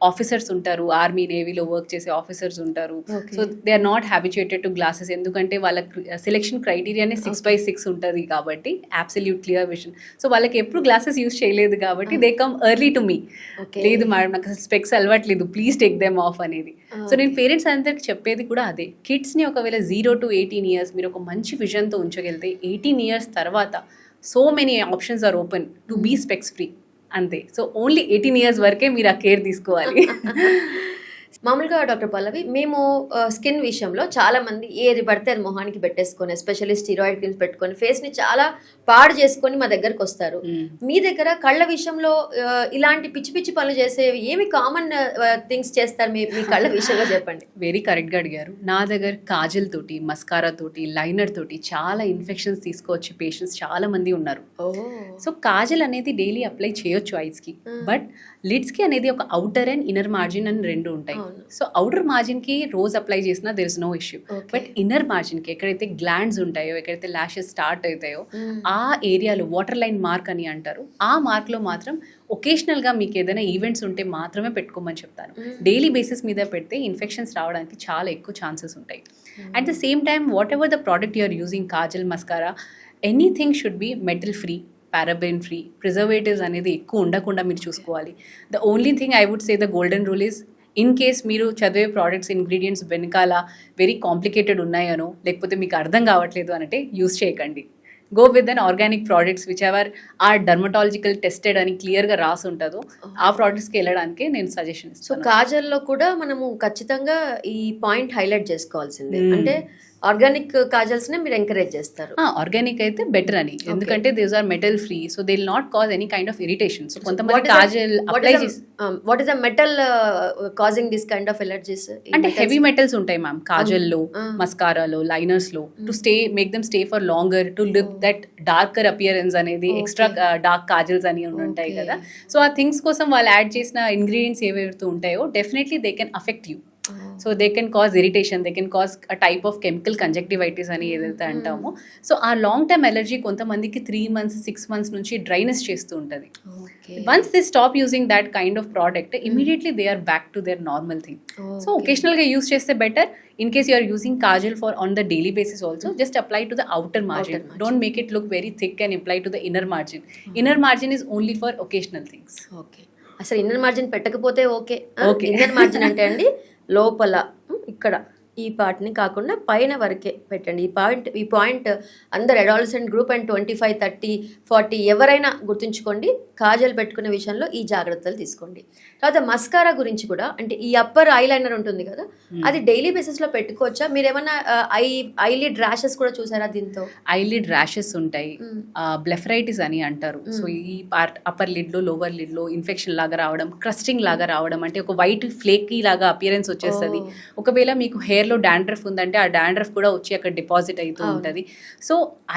Speaker 2: ఆఫీసర్స్ ఉంటారు, ఆర్మీ నేవీలో వర్క్ చేసే ఆఫీసర్స్ ఉంటారు, so they are not habituated to glasses. ఎందుకంటే వాళ్ళ సెలెక్షన్ క్రైటీరియానే 6/6 ఉంటుంది కాబట్టి, అబ్సల్యూట్ క్లియర్ విజన్. సో వాళ్ళకి ఎప్పుడు గ్లాసెస్ యూస్ చేయలేదు కాబట్టి they come early to me, లేదు మేడం నాకు అసలు స్పెక్స్ అలవాట్లేదు, ప్లీజ్ టేక్ దెమ్ ఆఫ్ అనేది. సో నేను పేరెంట్స్ అందరికి చెప్పేది కూడా అదే, కిడ్స్ని ఒకవేళ 0 to 18 years మీరు ఒక మంచి విజన్తో ఉంచగలిగితే 18 years తర్వాత so many options are open to be specs free. అంతే. సో ఓన్లీ 18 years వరకే మీరు ఆ కేర్ తీసుకోవాలి.
Speaker 1: మామూలుగా డాక్టర్ పల్లవి మేము స్కిన్ విషయంలో చాలా మంది ఏది పడితే అది మొహానికి పెట్టేసుకొని ఎస్పెషల్లీ స్టిరాయిడ్ క్రీమ్స్ పెట్టుకొని ఫేస్ ని చాలా పాడు చేసుకొని మా దగ్గరకు వస్తారు. మీ దగ్గర కళ్ళ విషయంలో ఇలాంటి పిచ్చి పిచ్చి పనులు చేసేవి ఏమి కామన్ థింగ్స్ చేస్తారు మీ మీ కళ్ళ విషయంలో చెప్పండి.
Speaker 2: వెరీ కరెక్ట్గా అడిగారు. నా దగ్గర కాజల్ తోటి, మస్కారా తోటి, లైనర్ తోటి చాలా ఇన్ఫెక్షన్స్ తీసుకొచ్చే పేషెంట్స్ చాలా మంది ఉన్నారు. సో కాజల్ అనేది డైలీ అప్లై చేయొచ్చు ఐస్కి, బట్ లిడ్స్కి అనేది ఒక అవుటర్ అండ్ ఇన్నర్ మార్జిన్ అని రెండు ఉంటాయి. సో అవుటర్ మార్జిన్కి రోజు అప్లై చేసినా there is no issue, but inner మార్జిన్కి ఎక్కడైతే గ్లాండ్స్ ఉంటాయో, ఎక్కడైతే ల్యాషెస్ స్టార్ట్ అవుతాయో ఆ ఏరియాలో వాటర్ లైన్ మార్క్ అని అంటారు, ఆ మార్క్లో మాత్రం ఒకేషనల్గా మీకు ఏదైనా ఈవెంట్స్ ఉంటే మాత్రమే పెట్టుకోమని చెప్తాను. డైలీ బేసిస్ మీద పెడితే ఇన్ఫెక్షన్స్ రావడానికి చాలా ఎక్కువ ఛాన్సెస్ ఉంటాయి. At the same time whatever the product you're using, kajal, mascara, anything should be metal free, paraben free, preservatives అనేది ఎక్కువ ఉండకుండా మీరు చూసుకోవాలి. The only thing I would say the golden rule is, in case మీరు చదివే ప్రోడక్ట్స్ ఇంగ్రీడియంట్స్ వెనకాల వెరీ కాంప్లికేటెడ్ ఉన్నాయనో లేకపోతే మీకు అర్థం కావట్లేదు అనంటే యూస్ చేయకండి. Go with an organic products whichever are dermatological tested అని క్లియర్గా రాసి ఉంటుందో ఆ ప్రోడక్ట్స్కి వెళ్ళడానికి నేను సజెషన్ ఇస్తాను.
Speaker 1: సో కాజల్లో కూడా మనము ఖచ్చితంగా ఈ పాయింట్ హైలైట్ చేసుకోవాల్సిందే, అంటే ఆర్గానిక్ కాజల్స్ నే మీరు ఎంకరేజ్ చేస్తారు.
Speaker 2: ఆర్గానిక్ అయితే బెటర్ అని, ఎందుకంటే these are metal free, so they will not cause any kind of irritation. So కొంతమంది కాజల్ అప్లై చేసి
Speaker 1: what is the metal causing this kind of allergies?
Speaker 2: అంటే హెవీ మెటల్స్ ఉంటాయి మ్యామ్ కాజల్లో, మస్కారాలో, లైనర్స్ లో, to stay make them stay for longer, to look that darker appearance అనేది, ఎక్స్ట్రా డార్క్ కాజల్స్ అని ఉంటాయి కదా. సో ఆ థింగ్స్ కోసం వాళ్ళు యాడ్ చేసిన ఇంగ్రీడియంట్స్ ఏవైతే ఉంటాయో definitely they can affect you. So they can cause irritation, they can cause a type of chemical conjunctivitis అని ఏదైతే అంటామో. సో ఆ లాంగ్ టర్మ్ ఎలర్జీ కొంతమందికి 3 months 6 months నుంచి డ్రైనెస్ చేస్తూ ఉంటుంది. Once they stop using that kind of product, immediately they are back to their normal thing. So ఒకేషనల్గా యూస్ చేస్తే better. In case you are using kajal for on the daily basis also, just apply to the outer margin. Don't make it look very thick and apply to the inner margin. Inner margin is only for occasional things.
Speaker 1: Okay. అసలు ఇన్నర్ మార్జిన్ పెట్టకపోతే ఓకే. ఇన్నర్ మార్జిన్ అంటే అండి లోపల ఇక్కడ ఈ పార్ట్ని కాకుండా పైన వరకే పెట్టండి. ఈ పాయింట్ అందరు అడాలసెంట్ గ్రూప్ అండ్ 25, 30, 40 ఎవరైనా గుర్తుంచుకోండి. కాజల్ పెట్టుకునే విషయంలో ఈ జాగ్రత్తలు తీసుకోండి. తర్వాత మస్కారా గురించి కూడా, అంటే ఈ అప్పర్ ఐ లైనర్ ఉంటుంది కదా, అది డైలీ బేసిస్లో పెట్టుకోవచ్చా? మీరు ఏమన్నా ఐలిడ్ ర్యాషెస్ కూడా చూసారా దీంతో?
Speaker 2: ఐలిడ్ ర్యాషెస్ ఉంటాయి, బ్లెఫరైటిస్ అని అంటారు. సో ఈ పార్ట్ అప్పర్ లిడ్లో, లోవర్ లిడ్లో ఇన్ఫెక్షన్ లాగా రావడం, క్రస్టింగ్ లాగా రావడం, అంటే ఒక వైట్ ఫ్లేకీ లాగా అపియరెన్స్ వచ్చేస్తుంది. ఒకవేళ మీకు హెయిర్ లో డాండ్రఫ్ ఉందంటే ఆ డాండ్రఫ్ కూడా వచ్చి అక్కడ డిపాజిట్ అవుతూ ఉంటుంది. సో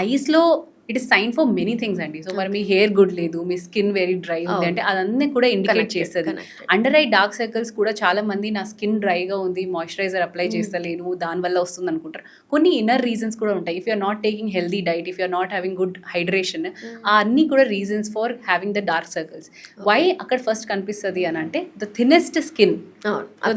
Speaker 2: ఐస్లో it is sign for many things అండి. సో మరి మీ హెయిర్ గుడ్ లేదు, మీ స్కిన్ వెరీ డ్రై ఉంది అంటే అదన్నీ కూడా ఇండికేట్ చేస్తుంది. అండర్ ఐ డార్క్ సర్కిల్స్ కూడా చాలా మంది నా స్కిన్ డ్రైగా ఉంది, మాయిశ్చరైజర్ అప్లై చేస్తలేను, దానివల్ల వస్తుంది అనుకుంటారు. కొన్ని ఇన్నర్ రీజన్స్ కూడా ఉంటాయి. If you're not taking healthy diet, if you're not having good hydration, ఆ అన్నీ కూడా reasons for having the dark circles. Why అక్కడ ఫస్ట్ కనిపిస్తుంది అని అంటే the thinnest skin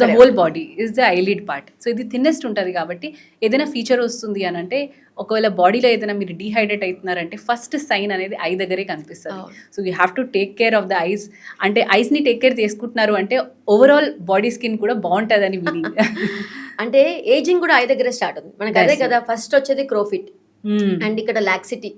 Speaker 2: the whole body is the eyelid part. So ఇది థిన్నెస్ట్ ఉంటుంది కాబట్టి ఏదైనా ఫీచర్ వస్తుంది అని అంటే, ఒకవేళ బాడీలో ఏదైనా మీరు డీహైడ్రేట్ అవుతున్నారంటే ఫస్ట్ సైన్ అనేది ఐ దగ్గరే కనిపిస్తుంది. So you have to take care of the ice. అంటే ఐస్ని టేక్ కేర్ చేసుకుంటున్నారు అంటే ఓవరాల్ బాడీ స్కిన్ కూడా బాగుంటుంది అని మీనింగ్.
Speaker 1: అంటే ఏజింగ్ కూడా ఐ దగ్గరే స్టార్ట్ అవుతుంది మనకి. అదే కదా ఫస్ట్ వచ్చేది క్రోఫిట్, అండ్ ఇక్కడ laxity,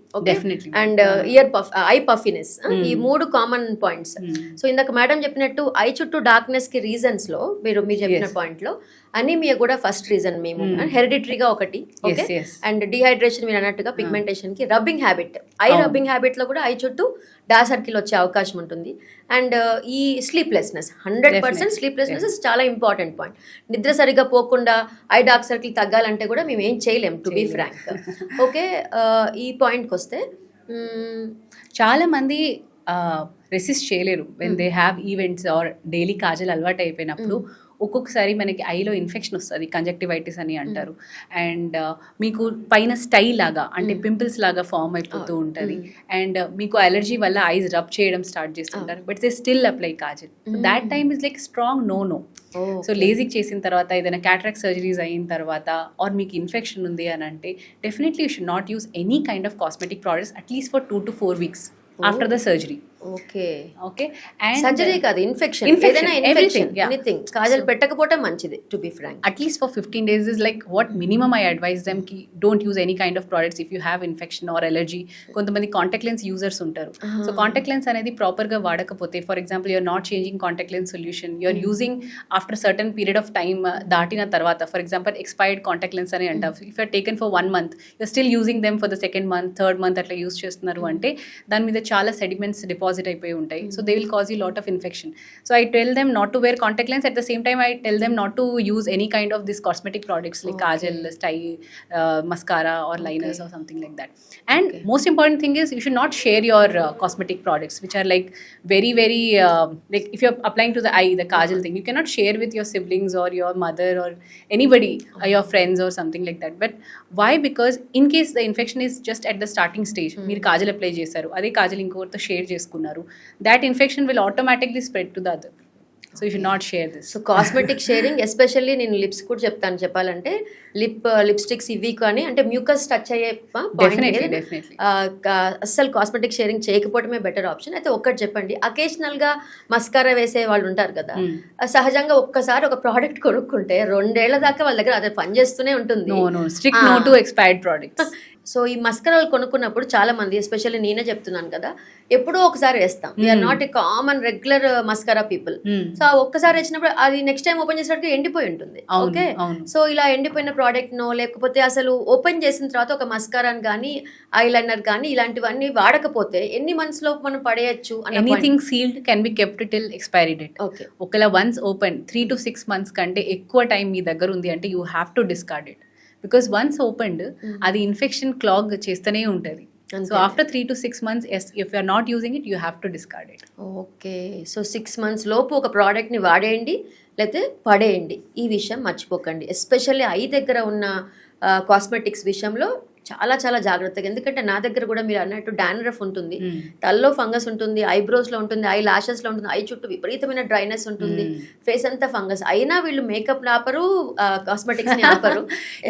Speaker 1: and year puff, I puffiness, ఈ 3 కామన్ పాయింట్స్. సో ఇందాక మేడం చెప్పినట్టు ఐ చుట్టూ డార్క్నెస్ కి రీజన్స్ లో మీరు చెప్పిన పాయింట్ లో అనీమియా కూడా ఫస్ట్ రీజన్. మేము హెరిడిటరీగా ఒకటి, ఓకే, అండ్ డిహైడ్రేషన్ మీరు అన్నట్టుగా పిగ్మెంటేషన్ కి, rubbing habit, I rubbing habit లో కూడా ఐ చుట్టూ డార్క్ సర్కిల్ వచ్చే అవకాశం ఉంటుంది. అండ్ ఈ స్లీప్లెస్నెస్, 100% స్లీప్లెస్నెస్ చాలా ఇంపార్టెంట్ పాయింట్. నిద్ర సరిగ్గా పోకుండా ఐ డార్క్ సర్కిల్ తగ్గాలంటే కూడా మేము ఏం చేయలేం, టు బీ ఫ్రాంక్. ఓకే, ఈ పాయింట్కి వస్తే
Speaker 2: చాలా మంది రెసిస్ట్ చేయలేరు when they have events or daily kajal అలవాటు అయిపోయినప్పుడు. ఒక్కొక్కసారి మనకి ఐలో ఇన్ఫెక్షన్ వస్తుంది, కంజక్టివైటిస్ అని అంటారు. అండ్ మీకు పైన స్టైల్ లాగా అంటే పింపుల్స్ లాగా ఫామ్ అయిపోతూ ఉంటుంది. అండ్ మీకు అలర్జీ వల్ల ఐస్ రబ్ చేయడం స్టార్ట్ చేస్తుంటారు, but they still apply kajal. That time is like strong no. So LASIK చేసిన తర్వాత, ఏదైనా క్యాటరాక్ట్ సర్జరీస్ అయిన తర్వాత, ఆర్ మీకు ఇన్ఫెక్షన్ ఉంది అని అంటే definitely you should not use any kind of cosmetic products at least for 2 to 4 weeks after the surgery.
Speaker 1: Okay.
Speaker 2: Okay. And
Speaker 1: surgery కాదు, ఇన్ఫెక్షన్, ఏదైనా ఇన్ఫెక్షన్, ఎనీథింగ్. కాజల్ పెట్టకపోవటం మంచిది, to be frank.
Speaker 2: at least for 15 days is like what minimum I advise them ki don't use any kind of products if you have infection or allergy. కొంతమంది కాంటాక్ట్ లెన్స్ యూజర్స్ ఉంటారు. సో కాంటాక్ట్ లెన్స్ అనేది ప్రాపర్గా వాడకపోతే, for example you're not changing contact lens solution, you're using after certain period of time దాటిన తర్వాత, ఫర్ ఎగ్జాంపుల్ ఎక్స్పైర్డ్ కాంటాక్ట్ లెన్స్ అని అంటారు. If you're taken for 1 month, you're still using them for the second month, third month అట్లా యూజ్ చేస్తున్నారు అంటే దాని మీద చాలా సెడిమెంట్స్ డిపాజిట్ అయిపోయి ఉంటాయి. So they will cause you lot of infection. So I tell them not to wear contact lens. At the same time I tell them not to use any kind of this cosmetic products like kajal, style, mascara or liners or something like that. And most important thing is you should not share your cosmetic products which are like very like if you're applying to the eye, the kajal thing, you cannot share with your siblings or your mother or anybody, your friends or something like that. But why? Because in case the infection is just at the starting stage, మీరు kajal apply చేశారు, అదే kajal ఇంకొకరితో షేర్ చేసుకున్నారు, that infection will automatically spread to the other. So you should not share this.
Speaker 1: So cosmetic sharing, especially నేను లిప్స్ కూడా చెప్తాను చెప్పాలంటే, లిప్స్టిక్స్ ఇవి కానీ అంటే మ్యూకస్ టచ్ అయ్యే అస్సలు కాస్మెటిక్ షేరింగ్ చేయకపోవడమే బెటర్ ఆప్షన్. అయితే ఒక్కటి చెప్పండి, అకేషనల్గా మస్కారా వేసే వాళ్ళు ఉంటారు కదా, సహజంగా ఒక్కసారి ఒక ప్రోడక్ట్ కొనుక్కుంటే 2 ఏళ్ల దాకా వాళ్ళ దగ్గర అదే పనిచేస్తూనే ఉంటుంది.
Speaker 2: Strict no to expired products.
Speaker 1: So ఈ మస్కరాలు కొనుక్కున్నప్పుడు చాలా మంది, ఎస్పెషల్లీ నేనే చెప్తున్నాను కదా, ఎప్పుడో ఒకసారి వేస్తాం. We're not a common regular mascara people. So ఆ ఒక్కసారి వచ్చినప్పుడు అది నెక్స్ట్ టైం ఓపెన్ చేసినట్టు ఎండిపోయి ఉంటుంది. ఓకే, సో ఇలా ఎండిపోయిన ప్రోడక్ట్ నో, లేకపోతే అసలు ఓపెన్ చేసిన తర్వాత ఒక మస్కరాని కానీ ఐలైనర్ కానీ ఇలాంటివన్నీ వాడకపోతే ఎన్ని మంత్స్ లో మనం పడేయచ్చు?
Speaker 2: Anything sealed can be kept till expiry date.
Speaker 1: Okay,
Speaker 2: ఒకవేళ వన్స్ ఓపెన్ 3 to 6 months కంటే ఎక్కువ టైం మీ దగ్గర ఉంది అంటే you have to discard it. Because once opened అది ఇన్ఫెక్షన్ క్లాగ్ చేస్తూనే ఉంటుంది. So after 3 to 6 months, if you are not using it, you have to discard it.
Speaker 1: Okay, so 6 months లోపు ఒక ప్రోడక్ట్ని వాడేయండి, లేకపోతే పడేయండి. ఈ విషయం మర్చిపోకండి. ఎస్పెషల్లీ ఐ దగ్గర ఉన్న కాస్మెటిక్స్ విషయంలో చాలా చాలా జాగ్రత్తగా. ఎందుకంటే నా దగ్గర కూడా మీరు అన్నట్టు డాండ్రఫ్ ఉంటుంది, తల్లో ఫంగస్ ఉంటుంది, ఐబ్రోస్లో ఉంటుంది, ఐ లాషెస్లో ఉంటుంది, ఐ చుట్టూ విపరీతమైన డ్రైనెస్ ఉంటుంది, ఫేస్ అంతా ఫంగస్. అయినా వీళ్ళు మేకప్ ఆపరు, కాస్మెటిక్స్ ఆపరు.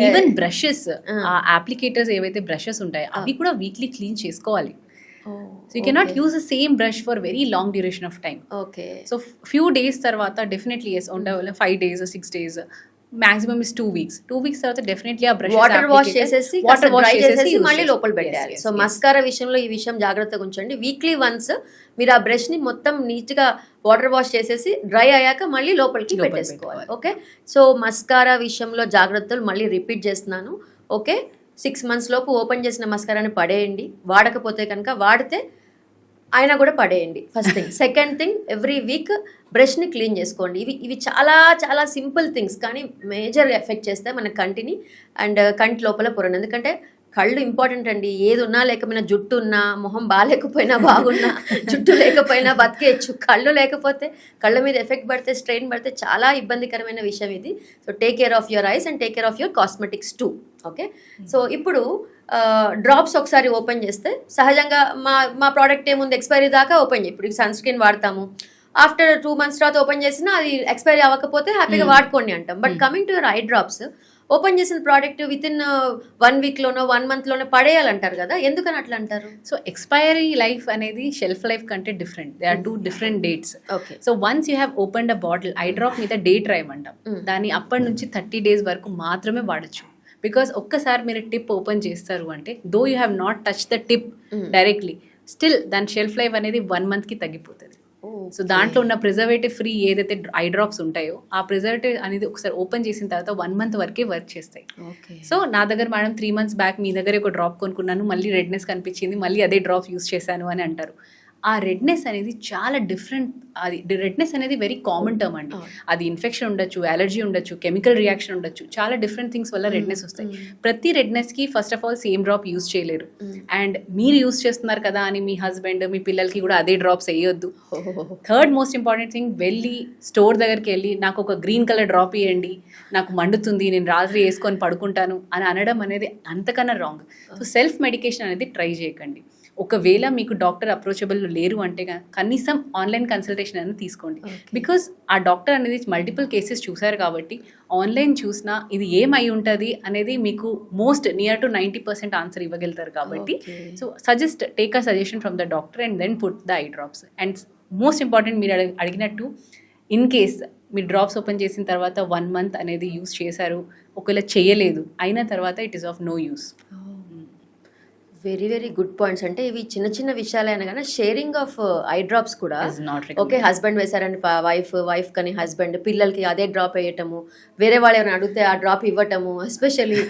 Speaker 2: ఈవెన్ బ్రషెస్, అప్లికేటర్స్ ఏవైతే బ్రషెస్ ఉంటాయో అవి కూడా వీక్లీ క్లీన్ చేసుకోవాలి. So you cannot use the same brush for very long duration of time.
Speaker 1: Okay.
Speaker 2: So few days tarvata definitely yes, on 5 days or 6 days. Maximum is 2 weeks. 2 weeks తర్వాత డెఫినెట్లీ ఆ బ్రష్
Speaker 1: వాటర్ వాష్ చేసేసి డ్రై చేసేసి మళ్ళీ లోపల పెట్టాలి. సో మస్కారా విషయంలో ఈ విషయం జాగ్రత్తగా ఉంచండి. వీక్లీ వన్స్ మీరు ఆ బ్రష్ ని మొత్తం నీట్ గా వాటర్ వాష్ చేసేసి డ్రై అయ్యాక మళ్ళీ లోపలికి పెట్టేసుకోవాలి. ఓకే, సో మస్కారా విషయంలో జాగ్రత్తలు మళ్ళీ రిపీట్ చేస్తున్నాను. ఓకే, 6 months లోపు ఓపెన్ చేసిన మస్కారాని పడేయండి. వాడకపోతే కనుక వాడితే అయినా కూడా పడేయండి. First thing. Second thing, every week బ్రష్ని క్లీన్ చేసుకోండి. ఇవి చాలా చాలా సింపుల్ థింగ్స్, కానీ మేజర్ ఎఫెక్ట్ చేస్తాయి మన కంటిని అండ్ కంటి లోపల పొరను. ఎందుకంటే కళ్ళు ఇంపార్టెంట్ అండి. ఏది ఉన్నా లేకపోయినా, జుట్టు ఉన్నా, మొహం బాగాలేకపోయినా, బాగున్నా, జుట్టు లేకపోయినా బతికేయచ్చు. కళ్ళు లేకపోతే, కళ్ళ మీద ఎఫెక్ట్ పడితే, స్ట్రెయిన్ పడితే చాలా ఇబ్బందికరమైన విషయం ఇది. So take care of your eyes and take care of your cosmetics two. Okay, so ఇప్పుడు డ్రాప్స్ ఒకసారి ఓపెన్ చేస్తే సహజంగా మా ప్రోడక్ట్ ఏముంది, ఎక్స్పైరీ దాకా ఓపెన్ చేయి. ఇప్పుడు సన్ స్క్రీన్ వాడతాము, ఆఫ్టర్ 2 months తర్వాత ఓపెన్ చేసినా అది ఎక్స్పైరీ అవ్వకపోతే హ్యాపీగా వాడుకోండి అంటాం. But coming to your eye drops, open చేసిన ప్రోడక్ట్ విత్ ఇన్ 1 weekలోనో 1 monthలోనో పడేయాలంటారు కదా, ఎందుకని అట్లా అంటారు?
Speaker 2: సో ఎక్స్పైరీ లైఫ్ అనేది షెల్ఫ్ లైఫ్ కంటే different. They are 2 different dates.
Speaker 1: Okay,
Speaker 2: so once you have opened a bottle, eye drop మీద డేట్ రాయమంటాం. దాన్ని అప్పటి నుంచి 30 days వరకు మాత్రమే వాడచ్చు. బికాస్ ఒక్కసారి మీరు టిప్ ఓపెన్ చేస్తారు అంటే, though you have not touch the tip directly, still దాని షెల్ఫ్ లైఫ్ అనేది 1 monthకి తగ్గిపోతుంది. సో దాంట్లో ఉన్న ప్రిజర్వేటివ్ ఫ్రీ ఏదైతే ఐ డ్రాప్స్ ఉంటాయో ఆ ప్రిజర్వేటివ్ అనేది ఒకసారి ఓపెన్ చేసిన తర్వాత 1 month వరకే వర్క్ చేస్తాయి. సో నా దగ్గర మేడం 3 months బ్యాక్ మీ దగ్గర ఒక డ్రాప్ కొనుక్కున్నాను, మళ్ళీ రెడ్నెస్ కనిపించింది, మళ్ళీ అదే డ్రాప్ యూస్ చేశాను అని అంటారు. ఆ రెడ్నెస్ అనేది చాలా డిఫరెంట్. అది రెడ్నెస్ అనేది వెరీ కామన్ టర్మ్ అండి. అది ఇన్ఫెక్షన్ ఉండొచ్చు, అలర్జీ ఉండొచ్చు, కెమికల్ రియాక్షన్ ఉండొచ్చు, చాలా డిఫరెంట్ థింగ్స్ వల్ల రెడ్నెస్ వస్తాయి. ప్రతి రెడ్నెస్కి first of all same drop use చేయలేరు. అండ్ మీరు యూస్ చేస్తున్నారు కదా అని మీ హస్బెండ్, మీ పిల్లలకి కూడా అదే డ్రాప్స్ వేయొద్దు. థర్డ్ మోస్ట్ ఇంపార్టెంట్ థింగ్, వెళ్ళి స్టోర్ దగ్గరికి వెళ్ళి నాకు ఒక గ్రీన్ కలర్ డ్రాప్ ఇవ్వండి, నాకు మండుతుంది, నేను రాత్రి వేసుకొని పడుకుంటాను అని అనడం అనేది అంతకన్నా రాంగ్. సో సెల్ఫ్ మెడికేషన్ అనేది ట్రై చేయకండి. ఒకవేళ మీకు డాక్టర్ అప్రోచబుల్ లేరు అంటే కనీసం ఆన్లైన్ కన్సల్టేషన్ అనేది తీసుకోండి. బికాస్ ఆ డాక్టర్ అనేది మల్టిపుల్ కేసెస్ చూసారు కాబట్టి ఆన్లైన్ చూసినా ఇది ఏమై ఉంటుంది అనేది మీకు మోస్ట్ నియర్ టు 90% ఆన్సర్ ఇవ్వగలుగుతారు కాబట్టి so suggest take a suggestion from the doctor and then put the eye drops. And most important మీరు అడిగినట్టు ఇన్ కేస్ మీరు డ్రాప్స్ ఓపెన్ చేసిన తర్వాత 1 month అనేది యూస్ చేశారు, ఒకవేళ చేయలేదు అయిన తర్వాత it is of no use.
Speaker 1: Very very good points. అంటే ఇవి చిన్న చిన్న విషయాలైనా కానీ షేరింగ్ ఆఫ్ ఐ డ్రాప్స్ కూడా
Speaker 2: Is not recommended.
Speaker 1: Okay, husband వేశారని వైఫ్ కానీ హస్బెండ్ పిల్లలకి అదే డ్రాప్ వేయటము, వేరే వాళ్ళు ఎవరైనా అడిగితే ఆ డ్రాప్ ఇవ్వటము, ఎస్పెషల్లీ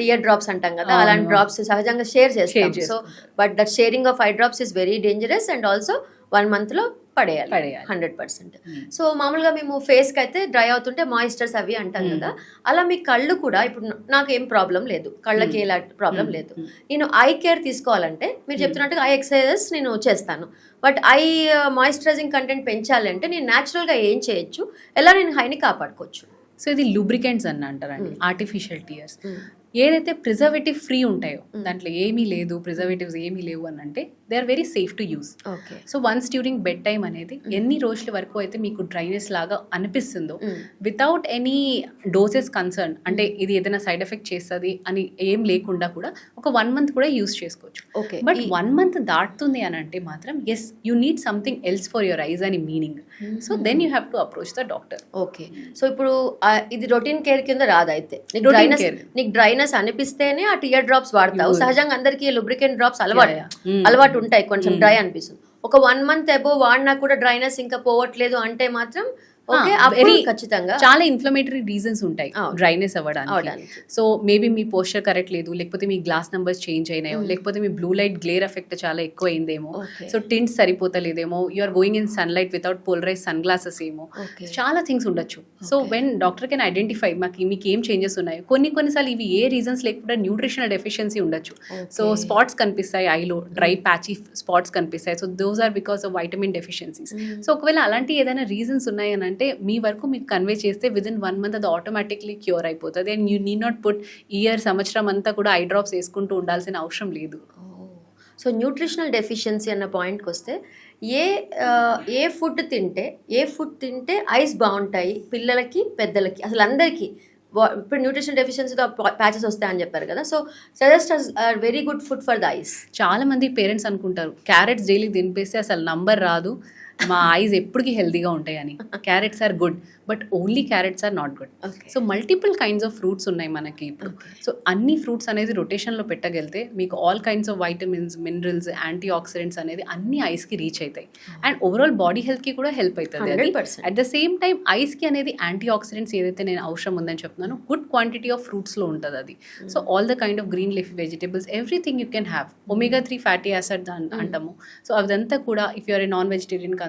Speaker 1: టీయర్ డ్రాప్స్ అంటాం కదా, అలాంటి డ్రాప్స్ సహజంగా షేర్ చేస్తాం. So but that sharing of eye drops is very dangerous and also 1 month లో పడేయాలి 100%. సో మామూలుగా మేము ఫేస్కి అయితే డ్రై అవుతుంటే మాయిశ్చర్స్ అవి అంటాం కదా, అలా మీ కళ్ళు కూడా ఇప్పుడు నాకు ఏం ప్రాబ్లం లేదు, కళ్ళకి ఎలాంటి ప్రాబ్లం లేదు, నేను ఐ కేర్ తీసుకోవాలంటే మీరు చెప్తున్నట్టుగా ఐ ఎక్సర్సైజెస్ నేను చేస్తాను, బట్ ఐ మాయిశ్చరైజింగ్ కంటెంట్ పెంచాలి అంటే నేను న్యాచురల్గా ఏం చేయొచ్చు, ఎలా నేను హైని కాపాడుకోవచ్చు?
Speaker 2: సో ఇది లూబ్రికెంట్స్ అని అంటారండి, ఆర్టిఫిషియల్ టీయర్స్. ఏదైతే ప్రిజర్వేటివ్ ఫ్రీ ఉంటాయో దాంట్లో ఏమీ లేదు, ప్రిజర్వేటివ్స్ ఏమీ లేవు అని అంటే they are very safe to use. So once during bed time అనేది ఎన్ని రోజుల వరకు అయితే మీకు డ్రైనెస్ లాగా అనిపిస్తుందో వితౌట్ ఎనీ డోసెస్ కన్సర్న్, అంటే ఇది ఏదైనా సైడ్ ఎఫెక్ట్ చేస్తుంది అని ఏం లేకుండా కూడా ఒక 1 month కూడా యూస్ చేసుకోవచ్చు. బట్ 1 month దాటుతుంది అని అంటే మాత్రం yes you need something else for your eyes అని meaning. So then you have to approach the doctor.
Speaker 1: Okay, so ఇప్పుడు ఇది రొటీన్ కేర్ కింద రాదైతే, నీకు డ్రైనెస్ అనిపిస్తేనే ఆ టియర్ డ్రాప్స్ వాడతావు. సహజంగా అందరికి లూబ్రికెంట్ డ్రాప్స్ అలవాటు ఉంటాయి, కొంచెం డ్రై అనిపిస్తుంది. ఒక 1 month అబోవ్ వాడినా కూడా డ్రైనెస్ ఇంకా పోవట్లేదు అంటే మాత్రం ఓకే, అప్పుడు ఖచ్చితంగా
Speaker 2: చాలా ఇన్ఫ్లమేటరీ రీజన్స్ ఉంటాయి డ్రైనెస్ అవ్వడానికి. సో మేబీ మీ పోస్చర్ కరెక్ట్ లేదు, లేకపోతే మీ గ్లాస్ నంబర్స్ చేంజ్ అయినాయో, లేకపోతే మీ బ్లూ లైట్ గ్లేర్ ఎఫెక్ట్ చాలా ఎక్కువ అయిందేమో, సో టింట్స్ సరిపోతలేదేమో, you are going in sun light without polarize sun glasses ఏమో, చాలా థింగ్స్ ఉండొచ్చు. So when doctor can identify మీకు ఏం చేంజెస్ ఉన్నాయో, కొన్నిసార్లు ఇవి ఏ రీజన్స్ లేకుండా న్యూట్రిషనల్ డెఫిషియన్సీ ఉండొచ్చు. సో స్పాట్స్ కనిపిస్తాయి ఐలో, డ్రై ప్యాచీ స్పాట్స్ కనిపిస్తాయి, so those are because of vitamin deficiencies. So ఒకవేళ అలాంటి ఏదైనా రీజన్స్ ఉన్నాయని అంటే మీ వరకు మీకు కన్వే చేస్తే విదిన్ 1 month అది ఆటోమేటిక్లీ క్యూర్ అయిపోతుంది. And you need not put సంవత్సరం అంతా కూడా ఐ డ్రాప్స్ వేసుకుంటూ ఉండాల్సిన అవసరం లేదు.
Speaker 1: సో న్యూట్రిషనల్ డెఫిషియన్సీ అన్న పాయింట్కి వస్తే ఏ ఫుడ్ తింటే ఐస్ బాగుంటాయి పిల్లలకి పెద్దలకి అసలు అందరికీ? ఇప్పుడు న్యూట్రిషన్ డెఫిషియన్సీతో ప్యాచెస్ వస్తాయని చెప్పారు కదా, so suggest very good food for the ice.
Speaker 2: చాలా మంది పేరెంట్స్ అనుకుంటారు క్యారెట్స్ డైలీ తినిపేస్తే అసలు నంబర్ రాదు, మా ఐస్ ఎప్పటికీ హెల్తీగా ఉంటాయని. Carrots are good, but only carrots are not good. So multiple kinds of fruits ఉన్నాయి మనకి ఇప్పుడు. సో అన్ని ఫ్రూట్స్ అనేది రొటేషన్లో పెట్టగలిగితే మీకు all kinds of vitamins, minerals, antioxidants అనేది అన్ని ఐస్కి రీచ్ అవుతాయి. అండ్ ఓవరాల్ బాడీ హెల్త్కి కూడా హెల్ప్ అవుతుంది అది. అట్ ద సేమ్ టైం ఐస్కి అనేది యాంటీ ఆక్సిడెంట్స్ ఏదైతే నేను అవసరం ఉందని చెప్తున్నాను, గుడ్ క్వాంటిటీ ఆఫ్ ఫ్రూట్స్లో ఉంటుంది అది. So all the kind of green leafy vegetables, everything you can have. omega-3 fatty acid అంటాము. సో అదంతా కూడా if you're a non vegetarian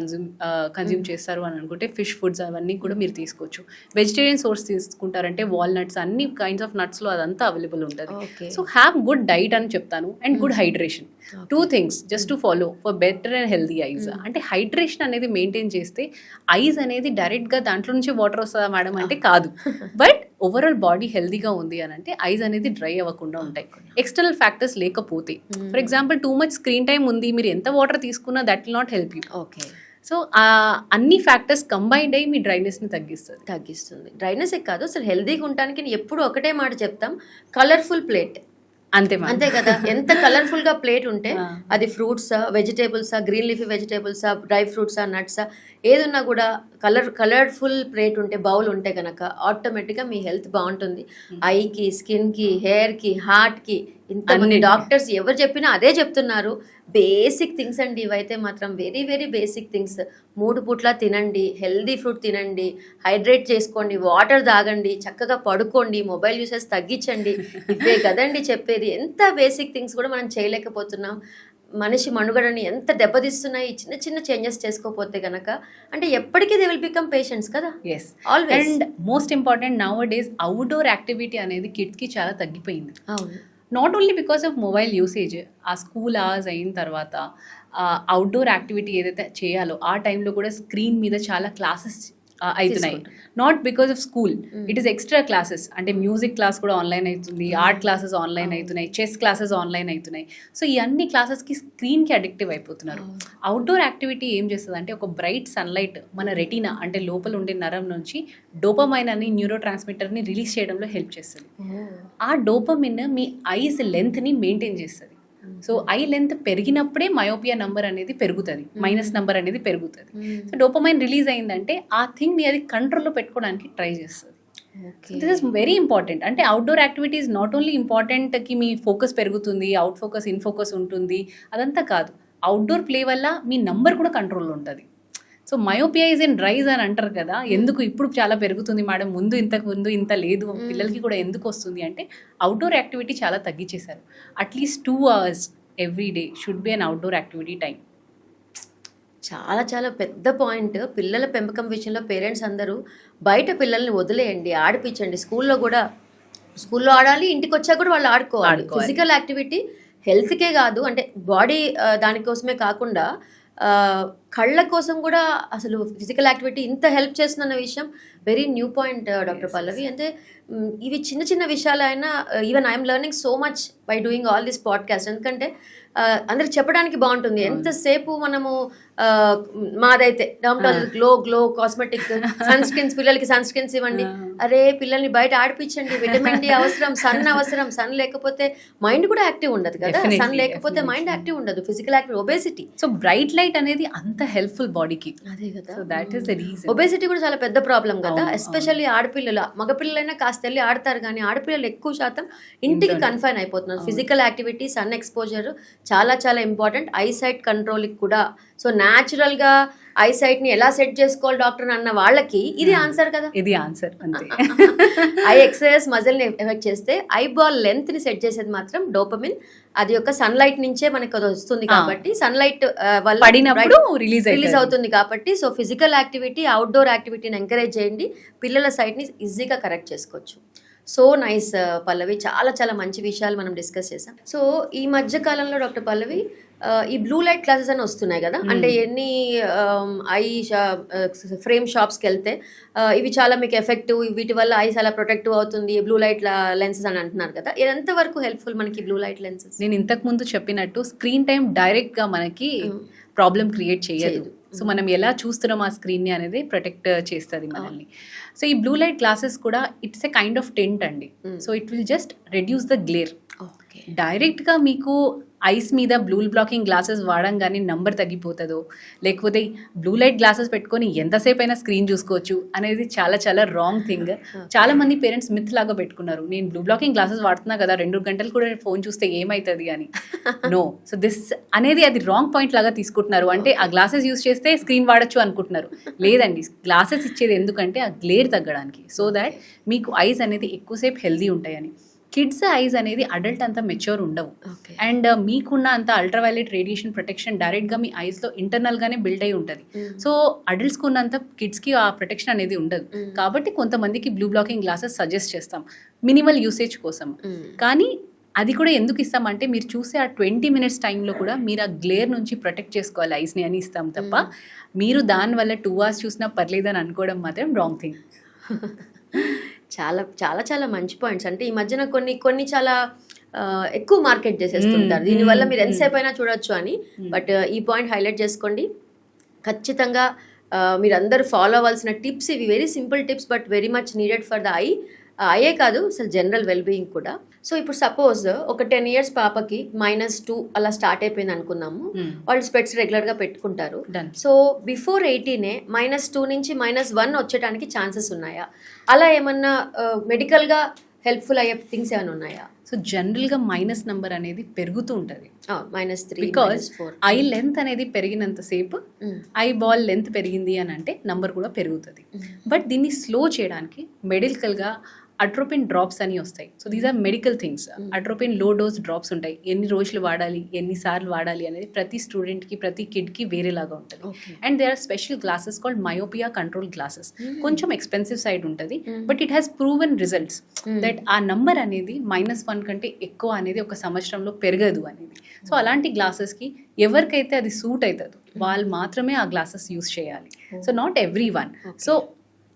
Speaker 2: consume చేస్తారు అని అనుకుంటే ఫిష్ ఫుడ్స్ అవన్నీ కూడా మీరు తీసుకోవచ్చు. వెజిటేరియన్ సోర్స్ తీసుకుంటారంటే వాల్నట్స్, అన్ని కైండ్స్ ఆఫ్ నట్స్లో అదంతా అవైలబుల్ ఉంటుంది. సో హ్యావ్ గుడ్ డైట్ అని చెప్తాను and good hydration. 2 things just to follow for better and healthy eyes. అంటే హైడ్రేషన్ అనేది మెయింటైన్ చేస్తే ఐస్ అనేది డైరెక్ట్గా దాంట్లో నుంచి వాటర్ వస్తుందా మేడం అంటే కాదు, బట్ ఓవరాల్ బాడీ హెల్దీగా ఉంది అని అంటే ఐస్ అనేది డ్రై అవ్వకుండా ఉంటాయి ఎక్స్టర్నల్ ఫ్యాక్టర్స్ లేకపోతే. For example too much screen time ఉంది, మీరు ఎంత వాటర్ తీసుకున్నా that will not help you.
Speaker 1: Okay,
Speaker 2: so అన్ని ఫ్యాక్టర్స్ కంబైన్డ్ అయ్యి మీ డ్రైనెస్ని
Speaker 1: తగ్గిస్తుంది. డ్రైనెస్ కాదు, అసలు హెల్దీగా ఉండడానికి ఎప్పుడు ఒకటే మాట చెప్తాం, కలర్ఫుల్ ప్లేట్. అంతే కదా, ఎంత కలర్ఫుల్గా ప్లేట్ ఉంటే అది ఫ్రూట్సా, వెజిటేబుల్సా, గ్రీన్ లీఫీ వెజిటేబుల్సా, డ్రై ఫ్రూట్సా, నట్సా, ఏదున్నా కూడా కలర్ఫుల్ ప్లేట్ ఉంటే, బౌల్ ఉంటే కనుక ఆటోమేటిక్గా మీ హెల్త్ బాగుంటుంది. ఐకి, స్కిన్కి, హెయిర్కి, హార్ట్కి, ఇంతమంది డాక్టర్స్ ఎవరు చెప్పినా అదే చెప్తున్నారు. బేసిక్ థింగ్స్ అండి ఇవైతే మాత్రం, వెరీ వెరీ బేసిక్ థింగ్స్. 3 పూట్ల తినండి, హెల్దీ ఫ్రూట్ తినండి, హైడ్రేట్ చేసుకోండి, వాటర్ తాగండి, చక్కగా పడుకోండి, మొబైల్ యూసెస్ తగ్గించండి. ఇవే కదండి చెప్పేది. ఎంత బేసిక్ థింగ్స్ కూడా మనం చేయలేకపోతున్నాం. మనిషి మనుగడని ఎంత దెబ్బతీస్తున్నాయి చిన్న చిన్న చేంజెస్ చేసుకోకపోతే కనుక. అంటే ఎప్పటికీ దే విల్ బికమ్ పేషెంట్స్ కదా.
Speaker 2: Yes, always. And most important now a days outdoor activity అనేది కిడ్స్కి చాలా తగ్గిపోయింది.
Speaker 1: అవును,
Speaker 2: not only because of mobile usage. ఆ స్కూల్ అవర్స్ అయిన తర్వాత అవుట్డోర్ యాక్టివిటీ ఏదైతే చేయాలో ఆ టైంలో కూడా స్క్రీన్ మీద చాలా క్లాసెస్ అవుతున్నాయి. Not because of school, it is extra classes. అంటే మ్యూజిక్ క్లాస్ కూడా ఆన్లైన్ అవుతుంది, ఆర్ట్ క్లాసెస్ ఆన్లైన్ అవుతున్నాయి, చెస్ క్లాసెస్ ఆన్లైన్ అవుతున్నాయి. సో ఈ అన్ని క్లాసెస్కి స్క్రీన్కి అడిక్టివ్ అయిపోతున్నారు. అవుట్డోర్ యాక్టివిటీ ఏం చేస్తుంది అంటే ఒక బ్రైట్ సన్లైట్ మన రెటీనా అంటే లోపల ఉండే నరం నుంచి డోపమైన్ అని న్యూరో ట్రాన్స్మిటర్ని రిలీజ్ చేయడంలో హెల్ప్ చేస్తుంది. ఆ డోపమిన్ మీ ఐస్ లెంత్ని మెయింటైన్ చేస్తుంది. సో ఐ లెంత్ పెరిగినప్పుడే మయోపియా నంబర్ అనేది పెరుగుతుంది, మైనస్ నంబర్ అనేది పెరుగుతుంది. సో డోపమైన్ రిలీజ్ అయిందంటే ఆ థింగ్ని అది కంట్రోల్లో పెట్టుకోవడానికి ట్రై చేస్తుంది. This is very important. అంటే అవుట్డోర్ యాక్టివిటీస్ నాట్ ఓన్లీ ఇంపార్టెంట్కి మీ ఫోకస్ పెరుగుతుంది, అవుట్ ఫోకస్ ఇన్ ఫోకస్ ఉంటుంది, అదంతా కాదు. అవుట్డోర్ ప్లే వల్ల మీ నంబర్ కూడా కంట్రోల్లో ఉంటుంది. So myopia is in rise అని అంటారు కదా, ఎందుకు ఇప్పుడు చాలా పెరుగుతుంది మేడం, ఇంతకు ముందు ఇంత లేదు, పిల్లలకి కూడా ఎందుకు వస్తుంది అంటే అవుట్డోర్ యాక్టివిటీ చాలా తగ్గించేశారు. At least 2 hours every day should be an outdoor activity time.
Speaker 1: చాలా చాలా పెద్ద పాయింట్. పిల్లల పెంపకం విషయంలో పేరెంట్స్ అందరూ బయట పిల్లల్ని వదిలేయండి, ఆడిపించండి. స్కూల్లో ఆడాలి, ఇంటికి వచ్చాక కూడా వాళ్ళు ఆడుకోవాలి. ఫిజికల్ యాక్టివిటీ హెల్త్కే కాదు, అంటే బాడీ దానికోసమే కాకుండా కళ్ళ కోసం కూడా అసలు ఫిజికల్ యాక్టివిటీ ఇంత హెల్ప్ చేస్తుందన్న విషయం very new point doctor Pallavi. అంటే ఇవి చిన్న చిన్న విషయాలైనా even I'm learning so much by doing all this podcast. ఎందుకంటే అందరికి చెప్పడానికి బాగుంటుంది. ఎంతసేపు మనము మాదైతే గ్లో కాస్మెటిక్ సన్ స్క్రీన్స్, పిల్లలకి సన్ స్క్రీన్స్ ఇవ్వండి, అరే పిల్లల్ని బయట ఆడిపించండి, విటమిన్ డి అవసరం, సన్ అవసరం. సన్ లేకపోతే మైండ్ కూడా యాక్టివ్ ఉండదు కదా, సన్ లేకపోతే మైండ్ యాక్టివ్ ఉండదు, physical active. Obesity,
Speaker 2: so bright light అనేది అంత హెల్ప్ఫుల్ బాడీకి.
Speaker 1: అదే కదా,
Speaker 2: so that is the reason.
Speaker 1: Obesity కూడా చాలా పెద్ద ప్రాబ్లం కదా, ఎస్పెషల్లీ ఆడపిల్లలు. మగపిల్లలైనా కాస్త వెళ్ళి ఆడతారు, కానీ ఆడపిల్లలు ఎక్కువ శాతం ఇంటికి కన్ఫైన్ అయిపోతున్నారు. ఫిజికల్ యాక్టివిటీ, సన్ ఎక్స్పోజర్ చాలా చాలా ఇంపార్టెంట్. ఐసైట్ కంట్రోల్కి కూడా. సో న్యాచురల్గా ఐసైట్ని ఎలా సెట్ చేసుకోవాలి డాక్టర్ అన్న వాళ్ళకి ఇది ఆన్సర్ కదా,
Speaker 2: ఇది ఆన్సర్ అంతే.
Speaker 1: ఐ ఎక్సర్సైజ్ మజిల్ని ఎఫెక్ట్ చేస్తే ఐబాల్ లెంత్ని సెట్ చేసేది మాత్రం డోపమిన్. అది యొక్క సన్లైట్ నుంచే మనకు అది వస్తుంది కాబట్టి, సన్లైట్ వల్ల
Speaker 2: పడినప్పుడు రిలీజ్
Speaker 1: అవుతుంది కాబట్టి. సో ఫిజికల్ యాక్టివిటీ, అవుట్డోర్ యాక్టివిటీని ఎంకరేజ్ చేయండి, పిల్లల సైట్ని ఈజీగా కరెక్ట్ చేసుకోవచ్చు. సో నైస్ పల్లవి, చాలా చాలా మంచి విషయాలు మనం డిస్కస్ చేసాం. సో ఈ మధ్య కాలంలో డాక్టర్ పల్లవి ఈ బ్లూ లైట్ క్లాసెస్ అని వస్తున్నాయి కదా, అంటే ఎన్ని ఐ ఫ్రేమ్ షాప్స్కి వెళ్తే ఇవి చాలా మీకు ఎఫెక్టివ్, వీటి వల్ల ఐ చాలా ప్రొటెక్టివ్ అవుతుంది, బ్లూ లైట్ లెన్సెస్ అని అంటున్నారు కదా, ఎంతవరకు హెల్ప్ఫుల్ మనకి బ్లూ లైట్ లెన్సెస్?
Speaker 2: నేను ఇంతకు ముందు చెప్పినట్టు స్క్రీన్ టైం డైరెక్ట్గా మనకి ప్రాబ్లం క్రియేట్ చేయదు. సో మనం ఎలా చూస్తున్నాం ఆ స్క్రీన్ని అనేది ప్రొటెక్ట్ చేస్తుంది మనల్ని. సో ఈ బ్లూ లైట్ గ్లాసెస్ కూడా it's a kind of tint అండి. So it will just reduce the glare. డైరెక్ట్గా మీకు ఐస్ మీద బ్లూ బ్లాకింగ్ గ్లాసెస్ వాడంగానే నంబర్ తగ్గిపోతుందో, లేకపోతే బ్లూ లైట్ గ్లాసెస్ పెట్టుకొని ఎంతసేపు అయినా స్క్రీన్ చూసుకోవచ్చు అనేది చాలా చాలా రాంగ్ థింగ్. చాలా మంది పేరెంట్స్ మిత్ లాగా పెట్టుకున్నారు, నేను బ్లూ బ్లాకింగ్ గ్లాసెస్ వాడుతున్నా కదా, 2 గంటలు కూడా ఫోన్ చూస్తే ఏమవుతుంది అని. నో, సో దిస్ అనేది అది రాంగ్ పాయింట్ లాగా తీసుకుంటున్నారు. అంటే ఆ గ్లాసెస్ యూస్ చేస్తే స్క్రీన్ వాడచ్చు అనుకుంటున్నారు. లేదండి, గ్లాసెస్ ఇచ్చేది ఎందుకంటే ఆ గ్లేర్ తగ్గడానికి, సో దాట్ మీకు ఐస్ అనేది ఎక్కువసేపు హెల్దీ ఉంటాయని. కిడ్స్ ఐస్ అనేది అడల్ట్ అంతా మెచ్యూర్ ఉండవు, అండ్ మీకున్న అంత అల్ట్రావైలెట్ రేడియేషన్ ప్రొటెక్షన్ డైరెక్ట్గా మీ ఐస్లో ఇంటర్నల్గానే బిల్డ్ అయి ఉంటుంది. సో అడల్ట్స్కి ఉన్నంత కిడ్స్కి ఆ ప్రొటెక్షన్ అనేది ఉండదు. కాబట్టి కొంతమందికి బ్లూ బ్లాకింగ్ గ్లాసెస్ సజెస్ట్ చేస్తాం మినిమల్ యూసేజ్ కోసం. కానీ అది కూడా ఎందుకు ఇస్తామంటే మీరు చూసే ఆ 20 minutes టైంలో కూడా మీరు ఆ గ్లేర్ నుంచి ప్రొటెక్ట్ చేసుకోవాలి ఐస్ని అని ఇస్తాం తప్ప, మీరు దానివల్ల 2 hours చూసినా పర్లేదని అనుకోవడం మాత్రం రాంగ్ థింగ్.
Speaker 1: చాలా చాలా చాలా మంచి పాయింట్స్. అంటే ఈ మధ్యన కొన్ని చాలా ఎక్కువ మార్కెట్ చేసేస్తుంటారు, దీనివల్ల మీరు ఎంతసేపు అయినా చూడొచ్చు అని. బట్ ఈ పాయింట్ హైలైట్ చేసుకోండి ఖచ్చితంగా. మీరు అందరూ ఫాలో అవ్వాల్సిన టిప్స్ ఇవి, very simple tips but very much needed for the eye కాదు, అసలు జనరల్ వెల్బీయింగ్ కూడా. సో ఇప్పుడు సపోజ్ ఒక 10 years పాపకి -2 అలా స్టార్ట్ అయిపోయింది అనుకుందాము, వాళ్ళు స్పెట్స్ రెగ్యులర్గా పెట్టుకుంటారు. సో బిఫోర్ 18 -2 నుంచి -1 వచ్చేటానికి ఛాన్సెస్ ఉన్నాయా? అలా ఏమన్నా మెడికల్గా హెల్ప్ఫుల్ అయ్యే థింగ్స్ ఏమైనా ఉన్నాయా?
Speaker 2: సో జనరల్గా మైనస్ నెంబర్ అనేది పెరుగుతూ ఉంటుంది,
Speaker 1: -3
Speaker 2: బికాస్ ఐ లెంత్ అనేది పెరిగినంతసేపు ఐ బాల్ లెంత్ పెరిగింది అని అంటే నంబర్ కూడా పెరుగుతుంది. బట్ దీన్ని స్లో చేయడానికి మెడికల్గా అట్రోపిన్ డ్రాప్స్ అని వస్తాయి. So these are medical things. Atropine low dose drops ఉంటాయి, ఎన్ని రోజులు వాడాలి, ఎన్నిసార్లు వాడాలి అనేది ప్రతి స్టూడెంట్కి ప్రతి కిడ్కి వేరేలాగా ఉంటుంది. And there are special glasses called myopia control glasses. కొంచెం ఎక్స్పెన్సివ్ సైడ్ ఉంటుంది, but it has proven results that ఆ నంబర్ అనేది -1 కంటే ఎక్కువ అనేది ఒక సంవత్సరంలో పెరగదు అనేది. సో అలాంటి గ్లాసెస్కి ఎవరికైతే అది సూట్ అవుతుందో వాళ్ళు మాత్రమే ఆ గ్లాసెస్ యూస్ చేయాలి. So not everyone. So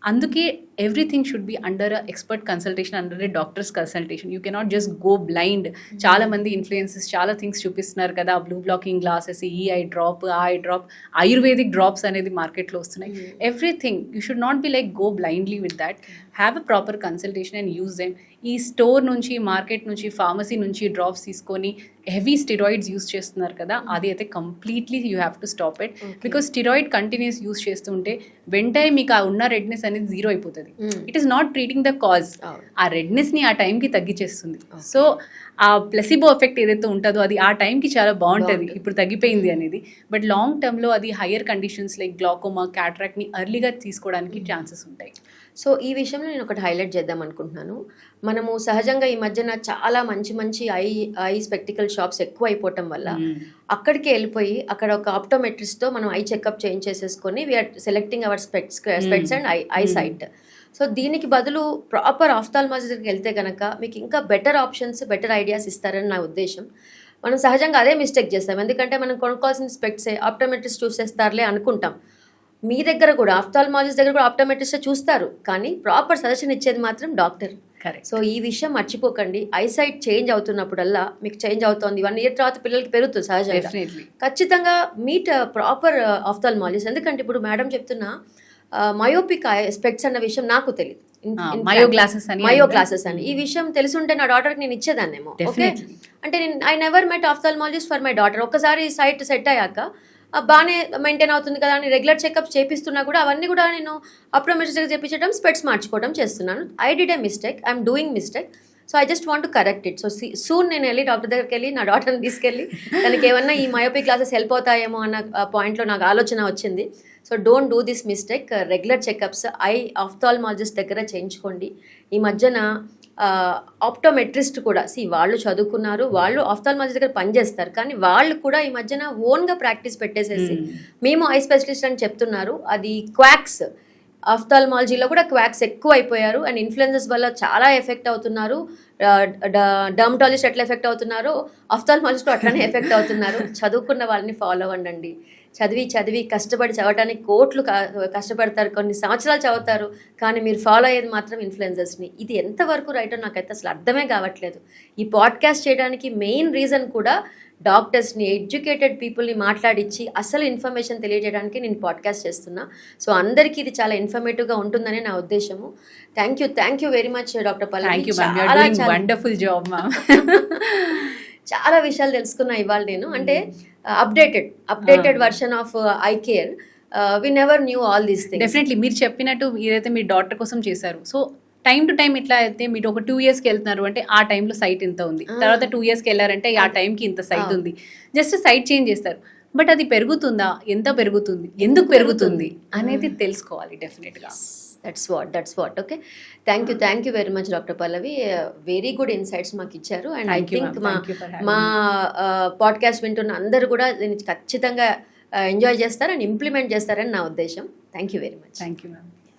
Speaker 2: అందుకే everything should be under expert consultation, under a doctor's consultation. You cannot just go blind. చాలా మంది ఇన్ఫ్లుయెన్సెస్ చాలా థింగ్స్ చూపిస్తున్నారు కదా, బ్లూ బ్లాకింగ్ గ్లాసెస్, ఈ ఐ డ్రాప్, ఆ ఐ డ్రాప్, ఆయుర్వేదిక్ డ్రాప్స్ అనేది మార్కెట్లో వస్తున్నాయి. Everything you should not be like go blindly with that. Have a proper consultation and use them. ఈ స్టోర్ నుంచి, మార్కెట్ నుంచి, ఫార్మసీ నుంచి డ్రాప్స్ తీసుకొని హెవీ స్టిరాయిడ్స్ యూస్ చేస్తున్నారు కదా, అది అయితే completely you have to stop it. Because steroid continuous use చేస్తుంటే వెంటనే మీకు ఆ ఉన్న రెడ్నెస్ అనేది జీరో అయిపోతుంది. It is not treating the cause. ఆ రెడ్నెస్ని ఆ టైంకి తగ్గించేస్తుంది. సో ఆ ప్లెసిబో ఎఫెక్ట్ ఏదైతే ఉంటుందో అది ఆ టైంకి చాలా బాగుంటుంది, ఇప్పుడు తగ్గిపోయింది అనేది. బట్ లాంగ్ టర్మ్లో అది హయ్యర్ కండిషన్స్ లైక్ గ్లాకోమా, క్యాట్రాక్ట్ని ఎర్లీగా తీసుకోవడానికి ఛాన్సెస్ ఉంటాయి.
Speaker 1: సో ఈ విషయంలో నేను ఒకటి హైలైట్ చేద్దాం అనుకుంటున్నాను. మనము సహజంగా ఈ మధ్యన చాలా మంచి మంచి ఐ స్పెక్టికల్ షాప్స్ ఎక్కువ అయిపోవటం వల్ల అక్కడికి వెళ్ళిపోయి అక్కడ ఒక ఆప్టోమెట్రిస్ట్తో మనం ఐ చెకప్ చేయించేసేసుకొని we're selecting our specs and eyesight. So దీనికి బదులు ప్రాపర్ ఆఫ్థాల్మాలజిస్ట్కి వెళ్తే కనుక మీకు ఇంకా బెటర్ ఆప్షన్స్, బెటర్ ఐడియాస్ ఇస్తారని నా ఉద్దేశం. మనం సహజంగా అదే మిస్టేక్ చేస్తాం, ఎందుకంటే మనం కొనుక్కోవాల్సిన స్పెక్ట్సే ఆప్టోమెట్రిస్ట్ చూసేస్తారులే అనుకుంటాం. మీ దగ్గర కూడా ఆఫ్థాల్మాలజిస్ట్ దగ్గర కూడా ఆప్టోమెట్రిస్ట్ చూస్తారు, కానీ ప్రాపర్ సజెషన్ ఇచ్చేది మాత్రం డాక్టర్.
Speaker 2: కరెక్ట్.
Speaker 1: సో ఈ విషయం మర్చిపోకండి. ఐసైట్ చేంజ్ అవుతున్నప్పుడల్లా మీకు చేంజ్ అవుతుంది, 1 year తర్వాత పిల్లలకి పెరుగుతుంది సహజంగా.
Speaker 2: డెఫినెట్లీ
Speaker 1: ఖచ్చితంగా మీట్ ప్రాపర్ ఆఫ్థాల్మాలజిస్ట్. ఎందుకంటే ఇప్పుడు మేడం చెప్తున్న మయోపిక్ స్పెక్ట్స్ అన్న విషయం నాకు తెలియదు.
Speaker 2: మయో గ్లాసెస్
Speaker 1: అని ఈ విషయం తెలుసుంటే నా డాటర్కి నేను ఇచ్చేదాన్నేమో. ఓకే, అంటే నేను I never met ophthalmologist for my daughter. ఒక్కసారి సైట్ సెట్ అయ్యాక బాగానే మెయింటైన్ అవుతుంది కదా అని రెగ్యులర్ చెకప్ చేపిస్తున్నా కూడా అవన్నీ కూడా నేను ఆప్టోమెట్రిస్ట్ దగ్గర చేపించడం, స్పెట్స్ మార్చుకోవడం చేస్తున్నాను. I did a mistake, I'm doing mistake. So I just want to correct it. So soon నేను వెళ్ళి డాక్టర్ దగ్గరికి వెళ్ళి నా డాటర్ని తీసుకెళ్ళి తనకి ఏమన్నా ఈ మయోపిక్ క్లాసెస్ హెల్ప్ అవుతాయేమో అన్న పాయింట్లో నాకు ఆలోచన వచ్చింది. So don't do this mistake. Regular checkups I ophthalmologist దగ్గర చేయించుకోండి. ఈ మధ్యన ఆప్టోమెట్రిస్ట్ కూడా వాళ్ళు చదువుకున్నారు, వాళ్ళు ఆఫ్థాల్మాలజిస్ట్ దగ్గర పనిచేస్తారు, కానీ వాళ్ళు కూడా ఈ మధ్యన ఓన్గా ప్రాక్టీస్ పెట్టేసేసి మేము ఐ స్పెషలిస్ట్ అని చెప్తున్నారు. అది క్వాక్స్. ఆఫ్థాల్మాలజీలో కూడా క్వాక్స్ ఎక్కువ అయిపోయారు అండ్ ఇన్ఫ్లుయెన్సెస్ వల్ల చాలా ఎఫెక్ట్ అవుతున్నారు. డర్మటాలజిస్ట్ ఎట్లా ఎఫెక్ట్ అవుతున్నారు, ఆఫ్థాల్మాలజిస్ట్ అట్లానే ఎఫెక్ట్ అవుతున్నారు. చదువుకున్న వాళ్ళని ఫాలో అవ్వండి. చదివి కష్టపడి చదవడానికి కోట్లు కష్టపడతారు, కొన్ని సంవత్సరాలు చదువుతారు, కానీ మీరు ఫాలో అయ్యేది మాత్రం ఇన్ఫ్లుయెన్సర్స్ని. ఇది ఎంతవరకు రైటో నాకైతే అసలు అర్థమే కావట్లేదు. ఈ పాడ్కాస్ట్ చేయడానికి మెయిన్ రీజన్ కూడా డాక్టర్స్ని, ఎడ్యుకేటెడ్ పీపుల్ని మాట్లాడించి అసలు ఇన్ఫర్మేషన్ తెలియజేయడానికి నేను పాడ్కాస్ట్ చేస్తున్నా. సో అందరికీ ఇది చాలా ఇన్ఫర్మేటివ్గా ఉంటుందని నా ఉద్దేశము. Thank you very much doctor Pallavi.
Speaker 2: Wonderful job ma'am.
Speaker 1: చాలా విషయాలు తెలుసుకున్నా ఇవాళ నేను. అంటే updated version of eye care. We never knew all these things.
Speaker 2: Definitely మీరు చెప్పినట్టు ఏదైతే మీ డాక్టర్ కోసం చేశారు, సో టైం టు టైం ఇట్లా అయితే మీరు ఒక 2 yearsకి వెళ్తున్నారు అంటే ఆ టైంలో సైట్ ఇంత ఉంది, తర్వాత 2 yearsకి వెళ్ళారంటే ఆ టైంకి ఇంత సైట్ ఉంది, జస్ట్ సైట్ చేంజ్ చేస్తారు. బట్ అది పెరుగుతుందా, ఎంత పెరుగుతుంది, ఎందుకు పెరుగుతుంది అనేది తెలుసుకోవాలి డెఫినెట్గా.
Speaker 1: That's what. Okay, thank you very much doctor Pallavi. Very good insights మాకు ఇచ్చారు. అండ్ ఐ థింక్ మా పాడ్కాస్ట్ వింటున్న అందరూ కూడా దీన్ని ఖచ్చితంగా ఎంజాయ్ చేస్తారు అండ్ ఇంప్లిమెంట్ చేస్తారని నా ఉద్దేశం. Thank you very much.
Speaker 2: Thank you ma'am.